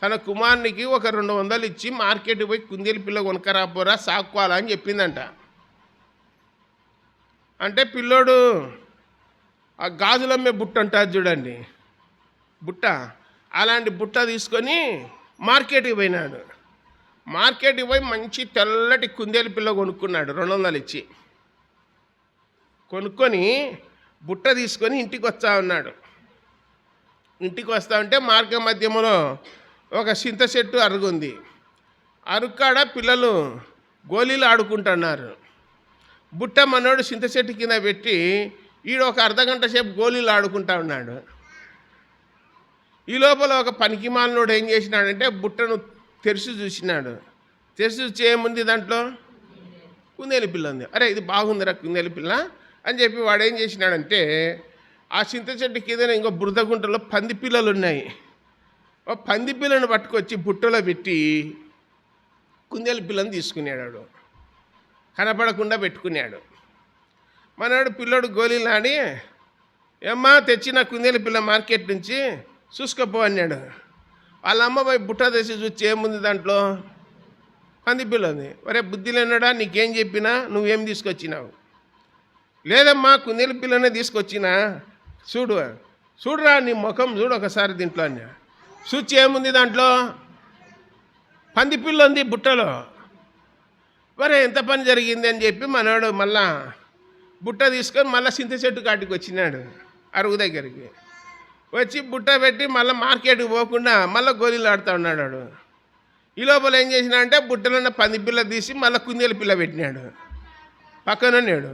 తన కుమారునికి ఒక 200 ఇచ్చి మార్కెట్కి పోయి కుందేలు పిల్ల కొనకరాపోరా సాక్కోవాలా అని చెప్పిందంట. అంటే పిల్లోడు ఆ గాజులమ్మే బుట్ట అంటారు చూడండి, బుట్ట, అలాంటి బుట్ట తీసుకొని మార్కెట్కి పోయినాడు. మార్కెట్కి పోయి మంచి తెల్లటి కుందేలు పిల్ల కొనుక్కున్నాడు 200 ఇచ్చి. కొనుక్కొని బుట్ట తీసుకొని ఇంటికి వస్తా ఉన్నాడు. ఇంటికి వస్తా ఉంటే మార్గ మధ్యములో ఒక చింత చెట్టు అరుగుంది. అరుక్కాడ పిల్లలు గోళీలు ఆడుకుంటున్నారు. బుట్ట మనోడు చింత చెట్టు కింద పెట్టి ఈడు ఒక అర్ధగంట సేపు గోళీలు ఆడుకుంటా ఉన్నాడు. ఈ లోపల ఒక పనికిమాలినోడు ఏం చేసినాడంటే బుట్టను తెరిచి చూసినాడు. తెరిచి చూసి ఏముంది దాంట్లో? కుందేలు పిల్ల ఉంది. అరే ఇది బాగుందిరా కుందేలు పిల్ల అని చెప్పి వాడు ఏం చేసినాడంటే ఆ చింత చెట్టు కింద ఇంకో బురద గుంటలో పంది పిల్లలు ఉన్నాయి. ఓ పంది పిల్లను పట్టుకొచ్చి బుట్టలో పెట్టి కుందేలు పిల్లని తీసుకున్నాడు. కనపడకుండా పెట్టుకున్నాడు. మనవాడు పిల్లోడు గోళీలు ఆడి, ఏమ్మా తెచ్చిన కుందేలు పిల్ల మార్కెట్ నుంచి చూసుకోపో అన్నాడు. వాళ్ళ అమ్మ పోయి బుట్ట తెచ్చి చూసి ఏముంది దాంట్లో? పంది పిల్ల ఉంది. ఒరే బుద్ధి లేనాడా, నీకేం చెప్పినా నువ్వేం తీసుకొచ్చినావు? లేదమ్మా కుందేలు పిల్లనే తీసుకొచ్చినా, చూడురా నీ ముఖం చూడు ఒకసారి దీంట్లో అన్నా. చూచి ఏముంది దాంట్లో? పంది పిల్ల ఉంది బుట్టలో. మరే ఎంత పని జరిగింది అని చెప్పి మనవాడు మళ్ళా బుట్ట తీసుకొని మళ్ళీ చింత చెట్టు కాటికి వచ్చినాడు అరుగు దగ్గరికి. వచ్చి బుట్ట పెట్టి మళ్ళీ మార్కెట్కి పోకుండా మళ్ళీ గోళీలు ఆడుతూ ఉన్నాడు వాడు. ఈ లోపల ఏం చేసినా అంటే బుట్టలో పంది పిల్ల తీసి మళ్ళీ కుందేలు పిల్ల పెట్టినాడు పక్కనున్నాడు.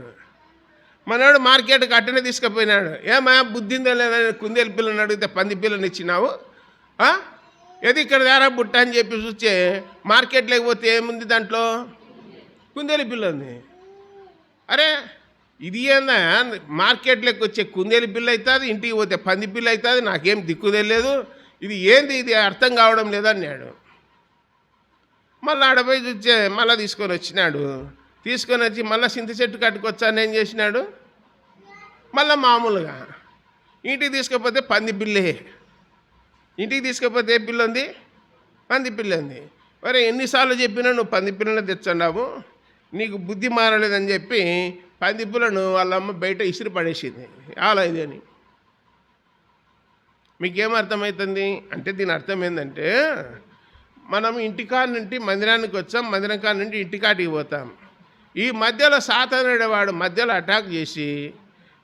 మనవాడు మార్కెట్కి అట్టనే తీసుకుపోయినాడు. ఏమా బుద్ధిందో లేదా కుందేలు పిల్లని అడిగితే పంది పిల్లని ఇచ్చినావు, ఏది ఇక్కడ దారా బుట్ట అని చెప్పి చూస్తే మార్కెట్లోకి పోతే ఏముంది దాంట్లో కుందేలు పిల్ల ఉంది. అరే ఇది ఏందా మార్కెట్లోకి వచ్చే కుందేలు పిల్ల అవుతుంది, ఇంటికి పోతే పంది పిల్ల అవుతుంది, నాకేం దిక్కు తెలియదు, ఇది ఏంది ఇది అర్థం కావడం లేదన్నాడు. మళ్ళీ ఆడపోయి చూస్తే మళ్ళీ తీసుకొని వచ్చినాడు. తీసుకొని వచ్చి మళ్ళీ చింత చెట్టు కట్టుకొచ్చాను ఏం చేసినాడు, మళ్ళీ మామూలుగా ఇంటికి తీసుకపోతే పంది పిల్లే. ఇంటికి తీసుకపోతే ఏ పిల్ల ఉంది, పంది పిల్ల ఉంది. మరి ఎన్నిసార్లు చెప్పినా నువ్వు పంది పిల్లని తెచ్చున్నావు, నీకు బుద్ధి మారలేదని చెప్పి పంది పిల్లను వాళ్ళమ్మ బయట ఇసిరి పడేసింది. అలా ఇది అని మీకేమర్థమవుతుంది అంటే దీని అర్థం ఏంటంటే మనం ఇంటికాడ నుండి మందిరానికి వచ్చాం, మందిరం కాడ నుండి ఇంటికాటికి పోతాం. ఈ మధ్యలో సాతానుడేవాడు మధ్యలో అటాక్ చేసి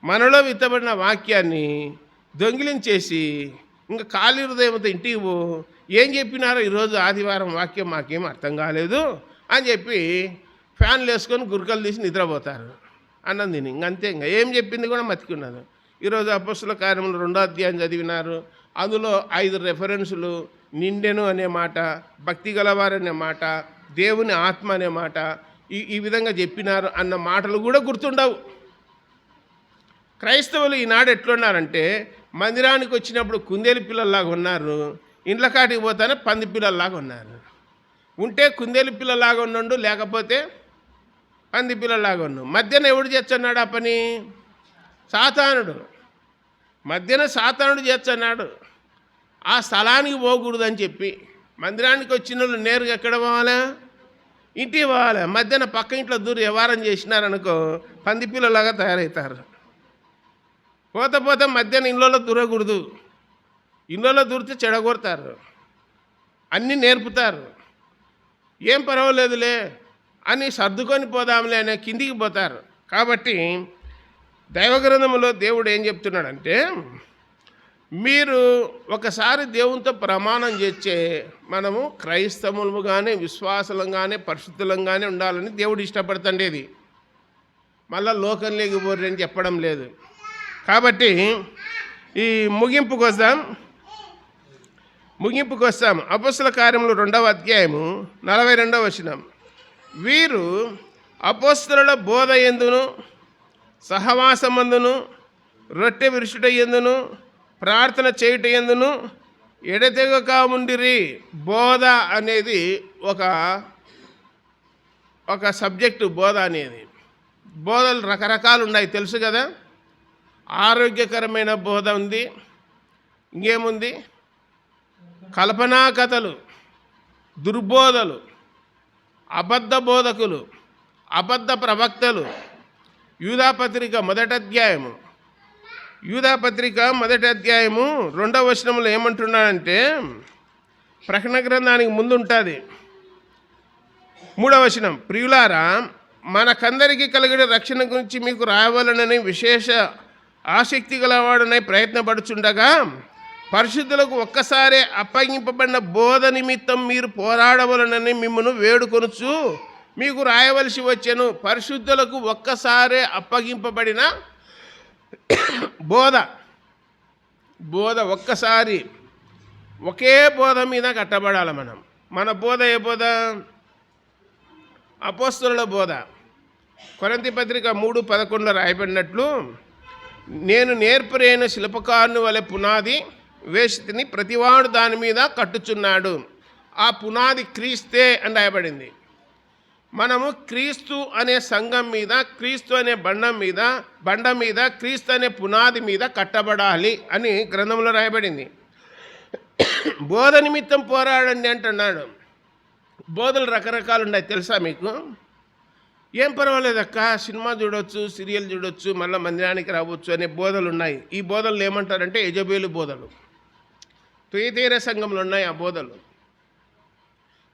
మనలో విత్తబడిన వాక్యాన్ని దొంగిలించేసి ఇంకా ఖాళీ హృదయంతో ఇంటికి పో, ఏం చెప్పినారో ఈరోజు ఆదివారం వాక్యం మాకేం అర్థం కాలేదు అని చెప్పి ఫ్యాన్లు వేసుకొని గురకలు తీసి నిద్రపోతారు అన్నం తిని. ఇంకంతే, ఇంకా ఏం చెప్పింది కూడా మతికున్నది. ఈరోజు అపొస్తలుల కార్యములు 2వ అధ్యాయం చదివినారు. అందులో 5 రెఫరెన్సులు, నిండెను అనే మాట, భక్తి గలవారనే మాట, దేవుని ఆత్మ అనే మాట, ఈ విధంగా చెప్పినారు అన్న మాటలు కూడా గుర్తుండవు. క్రైస్తవులు ఈనాడు ఎట్లున్నారంటే మందిరానికి వచ్చినప్పుడు కుందేలు పిల్లల్లాగా ఉన్నారు, ఇండ్ల కాటికి పోతానే పంది పిల్లల్లాగా ఉన్నారు. ఉంటే కుందేలు పిల్లలాగా ఉండు, లేకపోతే పంది పిల్లలాగా ఉన్నాడు. మధ్యన ఎవడు చేస్తున్నాడు ఆ పని? సాతానుడు. మధ్యన సాతానుడు చేస్తున్నాడు. ఆ స్థలానికి పోకూడదని చెప్పి మందిరానికి వచ్చిన వాళ్ళు నేరుగా ఎక్కడ పోవాలా? ఇంటికి పోవాలి. మధ్యన పక్క ఇంట్లో దూరి వ్యవహారం చేసినారనుకో పంది పిల్లలాగా తయారవుతారు. పోతే మధ్యాహ్నం ఇళ్ళలో దూరకూడదు. ఇళ్ళలో దూరితే చెడగొడతారు, అన్నీ నేర్పుతారు. ఏం పర్వాలేదులే అని సర్దుకొని పోదాంలే అనే కిందికి పోతారు. కాబట్టి దైవగ్రంథంలో దేవుడు ఏం చెప్తున్నాడంటే మీరు ఒకసారి దేవునితో ప్రమాణం చేసే మనము క్రైస్తవులుగానే విశ్వాసులంగానే పరిశుద్ధులంగానే ఉండాలని దేవుడు ఇష్టపడుతుండేది. మళ్ళా లోకంలోకి పోరు అని చెప్పడం లేదు. కాబట్టి ఈ ముగింపుకు వస్తాం. అపొస్తలుల కార్యములు 2వ అధ్యాయము 42వ వచనం. వీరు అపొస్తలుల బోధ యందును సహవాసమందును రొట్టె విరుచుట యందును ప్రార్థన చేయుట యందును ఎడతెగక ఉండిరి. బోధ అనేది ఒక సబ్జెక్టు. బోధ అనేది బోధలు రకరకాలు ఉన్నాయి, తెలుసు కదా. ఆరోగ్యకరమైన బోధ ఉంది, ఇంకేముంది, కల్పనా కథలు, దుర్బోధలు, అబద్ధ బోధకులు, అబద్ధ ప్రవక్తలు. యూదాపత్రిక 1వ అధ్యాయము 2వ వచనంలో ఏమంటున్నాడంటే ప్రకటన గ్రంథానికి ముందు ఉంటుంది 3వ వచనం. ప్రియులారా, మనకందరికీ కలిగిన రక్షణ గురించి మీకు రావాలనని విశేష ఆసక్తి గలవాడనై ప్రయత్నపడుచుండగా పరిశుద్ధులకు ఒక్కసారే అప్పగింపబడిన బోధ నిమిత్తం మీరు పోరాడవలనని మిమ్మల్ని వేడుకొనుచు మీకు రాయవలసి వచ్చెను. పరిశుద్ధులకు ఒక్కసారే అప్పగింపబడిన బోధ ఒక్కసారి ఒకే బోధ మీద కట్టబడాలి. మన బోధ ఏ బోధ? అపొస్తలుల బోధ. కొరింథీ పత్రిక 3:11 రాయబడినట్లు, నేను నేర్పరైన శిల్పకారుని వలె పునాది వేసితిని, ప్రతివాడు దాని మీద కట్టుచున్నాడు. ఆ పునాది క్రీస్తే అని రాయబడింది. మనము క్రీస్తు అనే సంఘం మీద, క్రీస్తు అనే బండ మీద క్రీస్తు అనే పునాది మీద కట్టబడాలి అని గ్రంథంలో రాయబడింది. బోధ నిమిత్తం పోరాడండి అంటున్నాడు. బోధలు రకరకాలు ఉన్నాయి, తెలుసా మీకు? ఏం పర్వాలేదక్క, సినిమా చూడొచ్చు, సీరియల్ చూడొచ్చు, మళ్ళీ మందిరానికి రావచ్చు అనే బోధలు ఉన్నాయి. ఈ బోధనలు ఏమంటారంటే యెజబేలు బోధలు. తుయతీర సంఘంలో ఉన్నాయి ఆ బోధలు.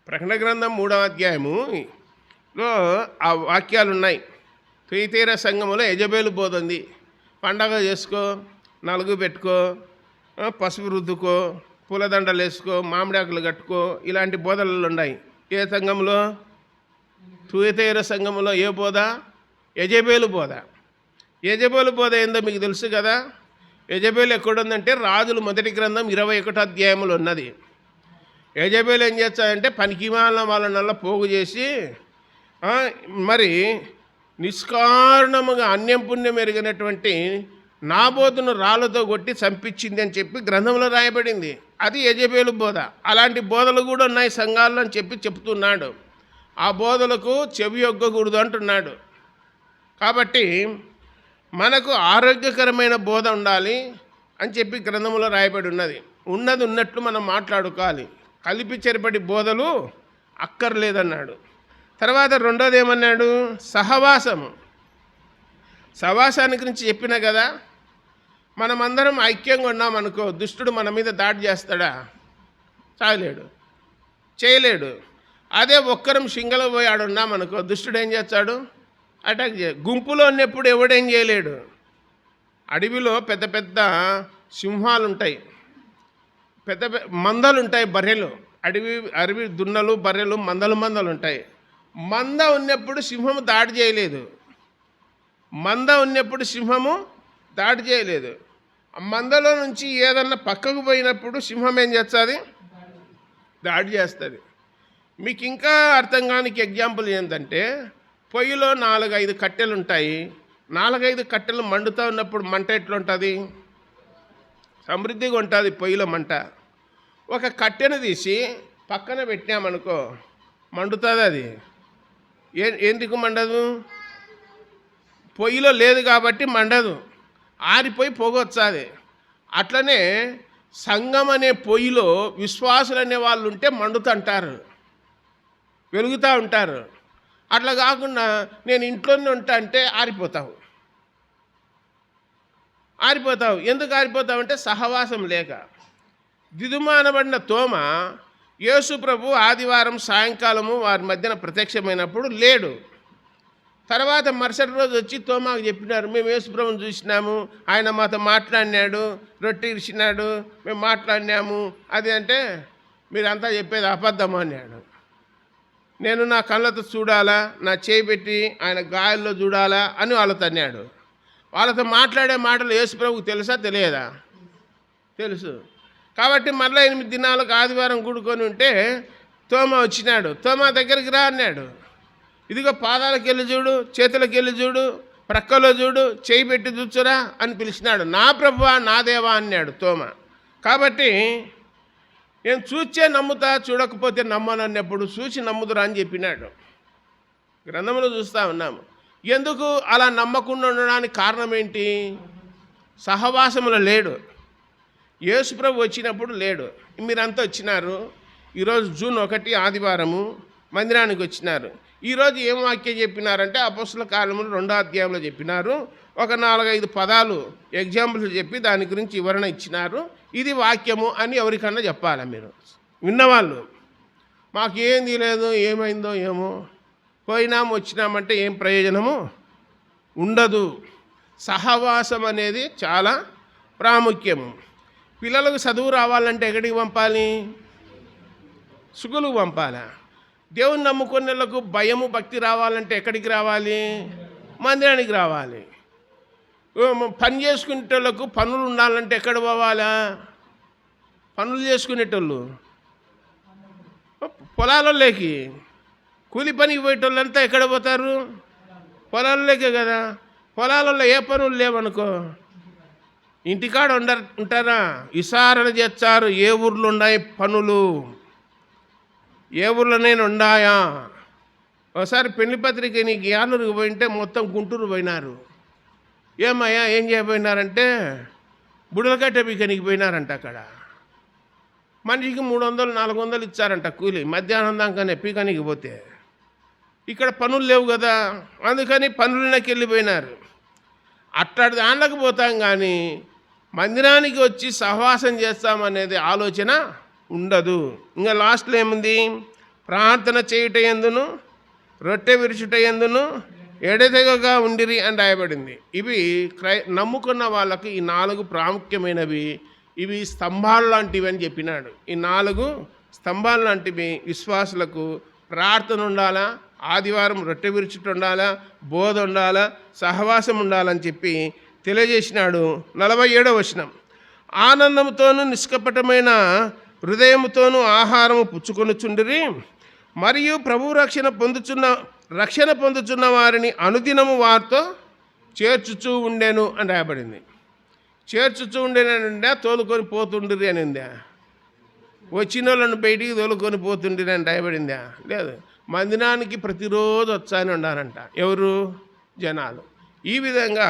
ప్రకటన గ్రంథం 3వ అధ్యాయములో ఆ వాక్యాలు ఉన్నాయి. తుయతీర సంఘములో యెజబేలు బోధ ఉంది. పండగ చేసుకో, నలుగు పెట్టుకో, పసుపు రుద్దుకో, పూలదండలు వేసుకో, మామిడాకులు కట్టుకో, ఇలాంటి బోధనలు ఉన్నాయి. ఏ సంఘంలో? తుయతైర సంఘంలో. ఏ బోధ? యెజబేలు బోధ. యెజబేలు బోధ ఏందో మీకు తెలుసు కదా. యెజబేలు ఎక్కడుందంటే రాజులు 1 గ్రంథం 21 అధ్యాయంలో ఉన్నది. యెజబేలు ఏం చేస్తాడంటే పనికిమాలిన వాళ్ళనల్లా పోగు చేసి మరి నిష్కారణముగా అన్యం పుణ్యం ఎరిగినటువంటి నాబోతును రాళ్ళతో కొట్టి చంపించింది అని చెప్పి గ్రంథంలో రాయబడింది. అది యెజబేలు బోధ. అలాంటి బోధలు కూడా ఉన్నాయి సంఘాల్లో అని చెప్పి చెప్తున్నాడు. ఆ బోధలకు చెవి యొగ్గకూడదు అంటున్నాడు. కాబట్టి మనకు ఆరోగ్యకరమైన బోధ ఉండాలి అని చెప్పి గ్రంథంలో రాయబడి ఉన్నది. ఉన్నది ఉన్నట్లు మనం మాట్లాడుకోవాలి. కలిపి చెరపడి బోధలు అక్కర్లేదన్నాడు. తర్వాత రెండోది ఏమన్నాడు? సహవాసము. సహవాసాన్ని గురించి చెప్పినా కదా. మనమందరం ఐక్యంగా ఉన్నామనుకో, దుష్టుడు మన మీద దాడి చేస్తాడా? చేయలేడు. అదే ఒక్కరం సింగల్ పోయి ఆడున్నామనుకో, దుష్టుడు ఏం చేస్తాడు? అటాక్ గుంపులో ఉన్నప్పుడు ఎవడేం చేయలేడు. అడవిలో పెద్ద పెద్ద సింహాలు ఉంటాయి, పెద్ద మందలు ఉంటాయి, బర్రెలు. అడవి దున్నలు, బర్రెలు మందలు ఉంటాయి. మంద ఉన్నప్పుడు సింహము దాడి చేయలేదు. మందలో నుంచి ఏదన్నా పక్కకు పోయినప్పుడు సింహం ఏం చేస్తుంది? దాడి చేస్తుంది. మీకు ఇంకా అర్థం కాని ఎగ్జాంపుల్ ఏంటంటే, పొయ్యిలో 4-5 కట్టెలు ఉంటాయి. 4-5 కట్టెలు మండుతూ ఉన్నప్పుడు మంట ఎట్లుంటుంది? సమృద్ధిగా ఉంటుంది పొయ్యిలో మంట. ఒక కట్టెను తీసి పక్కన పెట్టామనుకో, మండుతుంది. అది ఎందుకు మండదు? పొయ్యిలో లేదు కాబట్టి మండదు, ఆరిపోయి పొగొచ్చాది. అట్లనే సంఘం అనే పొయ్యిలో విశ్వాసులు అనే వాళ్ళు ఉంటే మండుతుంటారు, వెలుగుతూ ఉంటారు. అట్లా కాకుండా నేను ఇంట్లోనే ఉంటా అంటే ఆరిపోతావు. ఎందుకు ఆరిపోతావు అంటే సహవాసం లేక. దిదుమానబడిన తోమ యేసు ప్రభు ఆదివారం సాయంకాలము వారి మధ్యన ప్రత్యక్షమైనప్పుడు లేడు. తర్వాత మరుసటి రోజు వచ్చి తోమాకు చెప్పినారు, మేము యేసు ప్రభుని చూసినాము, ఆయన మాతో మాట్లాడినాడు, రొట్టె ఇరిచినాడు, మేము మాట్లాడినాము. అది అంటే మీరంతా చెప్పేది అబద్ధము అన్నాడు. నేను నా కళ్ళతో చూడాలా, నా చేయి పెట్టి ఆయన గాయాల్లో చూడాలా అని వాళ్ళతో అన్నాడు. వాళ్ళతో మాట్లాడే మాటలు యేసు ప్రభువుకు తెలుసా తెలియదా? తెలుసు. కాబట్టి మళ్ళీ 8 దినాలకు ఆదివారం కూడుకొని ఉంటే తోమ వచ్చినాడు. తోమ దగ్గరికి రా అన్నాడు. ఇదిగో పాదాలకు వెళ్ళి చూడు, చేతులకు వెళ్ళి చూడు, ప్రక్కలో చూడు, చేయి పెట్టి చూచురా అని పిలిచినాడు. నా ప్రభువా, నా దేవా అన్నాడు తోమ. కాబట్టి నేను చూచే నమ్ముతా, చూడకపోతే నమ్మను అన్నప్పుడు చూసి నమ్ముదురా అని చెప్పినాడు. గ్రంథంలో చూస్తూ ఉన్నాము. ఎందుకు అలా నమ్మకుండా ఉండడానికి కారణం ఏంటి? సహవాసములో లేడు. యేసు ప్రభు వచ్చినప్పుడు లేడు. మీరంతా వచ్చినారు. ఈరోజు జూన్ 1 ఆదివారము మందిరానికి వచ్చినారు. ఈరోజు ఏం వాక్యం చెప్పినారంటే అపోస్తల కార్యములు 2వ అధ్యాయంలో చెప్పినారు. ఒక 4-5 పదాలు ఎగ్జాంపుల్స్ చెప్పి దాని గురించి వివరణ ఇచ్చినారు. ఇది వాక్యము అని ఎవరికన్నా చెప్పాలా? మీరు విన్నవాళ్ళు మాకేంది లేదు, ఏమైందో ఏమో, పోయినాము వచ్చినామంటే ఏం ప్రయోజనము ఉండదు. సహవాసం అనేది చాలా ప్రాముఖ్యము. పిల్లలకు చదువు రావాలంటే ఎక్కడికి పంపాలి? స్కూలుకు పంపాలా? దేవుని నమ్ముకునేళ్ళకు భయము భక్తి రావాలంటే ఎక్కడికి రావాలి? మందిరానికి రావాలి. పని చేసుకునేటోళ్ళకు పనులు ఉండాలంటే ఎక్కడ పోవాలా? పనులు చేసుకునేటోళ్ళు పొలాలలోకి, కూలి పనికి పోయేటోళ్ళంతా ఎక్కడ పోతారు? పొలాలలోకే కదా. పొలాలలో ఏ పనులు లేవనుకో, ఇంటికాడ ఉంటారా? విచారణ చేస్తారు. ఏ ఊర్లో ఉన్నాయి పనులు, ఏ ఊర్లోనైనా ఉన్నాయా? ఒకసారి పెళ్లి పత్రిక నీకు యానూరుకు పోయింటే మొత్తం గుంటూరు పోయినారు. ఏమయ్యా ఏం చేయబోయినారంటే బుడలకట్ట పీకనికి పోయినారంట. అక్కడ మనిషికి 300-400 ఇచ్చారంట కూలి, మధ్యాహ్నం దాకానే పీకనికి పోతే. ఇక్కడ పనులు లేవు కదా, అందుకని పనులకి వెళ్ళిపోయినారు. అట్లాంటి దాంట్లోకి పోతాం కానీ మందిరానికి వచ్చి సహవాసం చేస్తామనేది ఆలోచన ఉండదు. ఇంకా లాస్ట్లో ఏముంది? ప్రార్థన చేయుట యందును రొట్టె విరుచుట యందును ఎడతెగగా ఉండిరి అని రాయబడింది. ఇవి నమ్ముకున్న వాళ్ళకి ఈ 4 ప్రాముఖ్యమైనవి. ఇవి స్తంభాలు లాంటివి అని చెప్పినాడు. ఈ 4 స్తంభాలు లాంటివి విశ్వాసులకు ప్రార్థన ఉండాలా, ఆదివారం రొట్టె విరుచుట ఉండాలా, బోధ ఉండాలా, సహవాసం ఉండాలని చెప్పి తెలియజేసినాడు. 47వ వచనం, ఆనందంతోనూ నిష్కపటమైన హృదయముతోనూ ఆహారము పుచ్చుకొనుచుండిరి, మరియు ప్రభు రక్షణ పొందుచున్న వారిని అనుదినము వారితో చేర్చుచూ ఉండెను అని రాయబడింది. చేర్చుచూ ఉండేనంటే తోలుకొని పోతుండిరి అని ఉందా? వచ్చిన వాళ్ళని బయటికి తోలుకొని పోతుండిరి అని రాయబడిందా? లేదు. మందిరానికి ప్రతిరోజు వచ్చాని ఉండాలంట. ఎవరు? జనాలు. ఈ విధంగా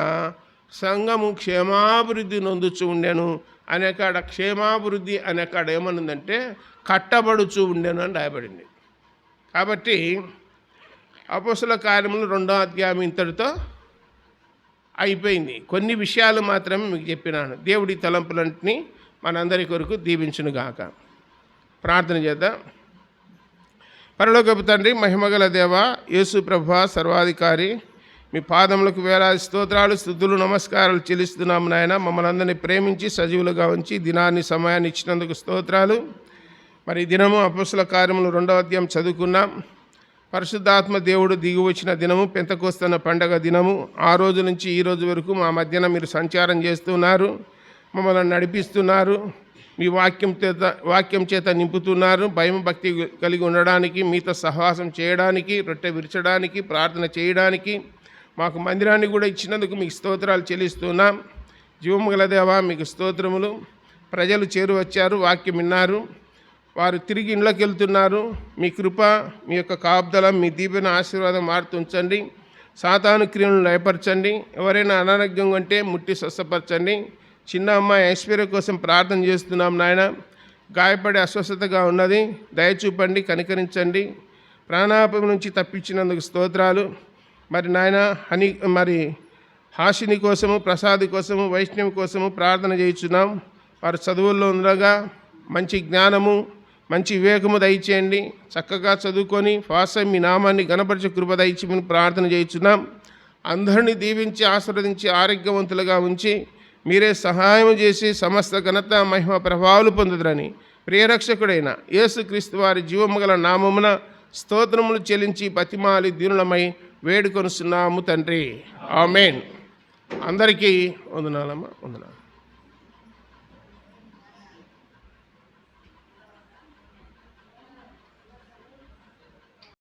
సంఘము క్షేమాభివృద్ధి నొందుచూ ఉండెను అనే కాడ క్షేమాభివృద్ధి అనే కాడ ఏమనుందంటే కట్టబడుచూ ఉండెను అని రాయబడింది. కాబట్టి అపోస్తల కార్యములు 2వ అధ్యాయం ఇంతటితో అయిపోయింది. కొన్ని విషయాలు మాత్రమే మీకు చెప్పినాను. దేవుడి తలంపులన్నింటినీ మనందరి కొరకు దీవించునుగాక. ప్రార్థన చేద్దాం. పరలోకపు తండ్రి, మహిమగల దేవ, యేసు ప్రభువా, సర్వాధికారి, మీ పాదములకు వేలాది స్తోత్రాలు, స్తుతులు, నమస్కారాలు చెల్లిస్తున్నాము నాయన. మమ్మల్ని అందరినీ ప్రేమించి సజీవులుగా ఉంచి దినాన్ని సమయాన్ని ఇచ్చినందుకు స్తోత్రాలు. మరి దినము అపోస్తల కార్యములు 2వ అధ్యాయం చదువుకున్నాం. పరిశుద్ధాత్మ దేవుడు దిగి వచ్చిన దినము, పెంతెకోస్తు పండగ దినము. ఆ రోజు నుంచి ఈ రోజు వరకు మా మధ్యన మీరు సంచారం చేస్తున్నారు, మమ్మల్ని నడిపిస్తున్నారు, మీ వాక్యం చేత నింపుతున్నారు. భయం భక్తి కలిగి ఉండడానికి, మీతో సహవాసం చేయడానికి, రొట్టె విరచడానికి, ప్రార్థన చేయడానికి మాకు మందిరాన్ని కూడా ఇచ్చినందుకు మీకు స్తోత్రాలు చెల్లిస్తున్నాం. జీవము గల దేవా, మీకు స్తోత్రములు. ప్రజలు చేరువచ్చారు, వాక్యం విన్నారు, వారు తిరిగి ఇళ్ళకి వెళ్తున్నారు. మీ కృప, మీ యొక్క కాపుదల, మీ దీవెన, ఆశీర్వాదం మారుతుంచండి. సాతాను క్రియలను లయపరచండి. ఎవరైనా అనారోగ్యంగా ఉంటే ముట్టి స్వస్థపరచండి. చిన్న అమ్మాయి ఐశ్వర్య కోసం ప్రార్థన చేస్తున్నాం నాయన. గాయపడి అస్వస్థతగా ఉన్నది, దయచూపండి, కనికరించండి. ప్రాణాపాయం నుంచి తప్పించినందుకు స్తోత్రాలు. మరి నాయన హాసిని కోసము, ప్రసాద్ కోసము, వైష్ణవి కోసము ప్రార్థన చేయించున్నాం. వారు చదువుల్లో ఉండగా మంచి జ్ఞానము, మంచి వివేకము దయచేయండి. చక్కగా చదువుకొని ఫాస్ట్ మీ నామాన్ని గణపరిచే కృప దయచేయమని ప్రార్థన చేయించున్నాం. అందరినీ దీవించి ఆశీర్వదించి ఆరోగ్యవంతులుగా ఉంచి మీరే సహాయం చేసి సమస్త ఘనత, మహిమ, ప్రభావాలు పొందుదరని ప్రియరక్షకుడైన యేసుక్రీస్తు వారి జీవము గల నామమున స్తోత్రములు చెల్లించి బతిమాలి దీనులమై వేడుకొనుచున్నాము తండ్రి. ఆమేన్. అందరికీ వందనాలమ్మా, వందనాలు.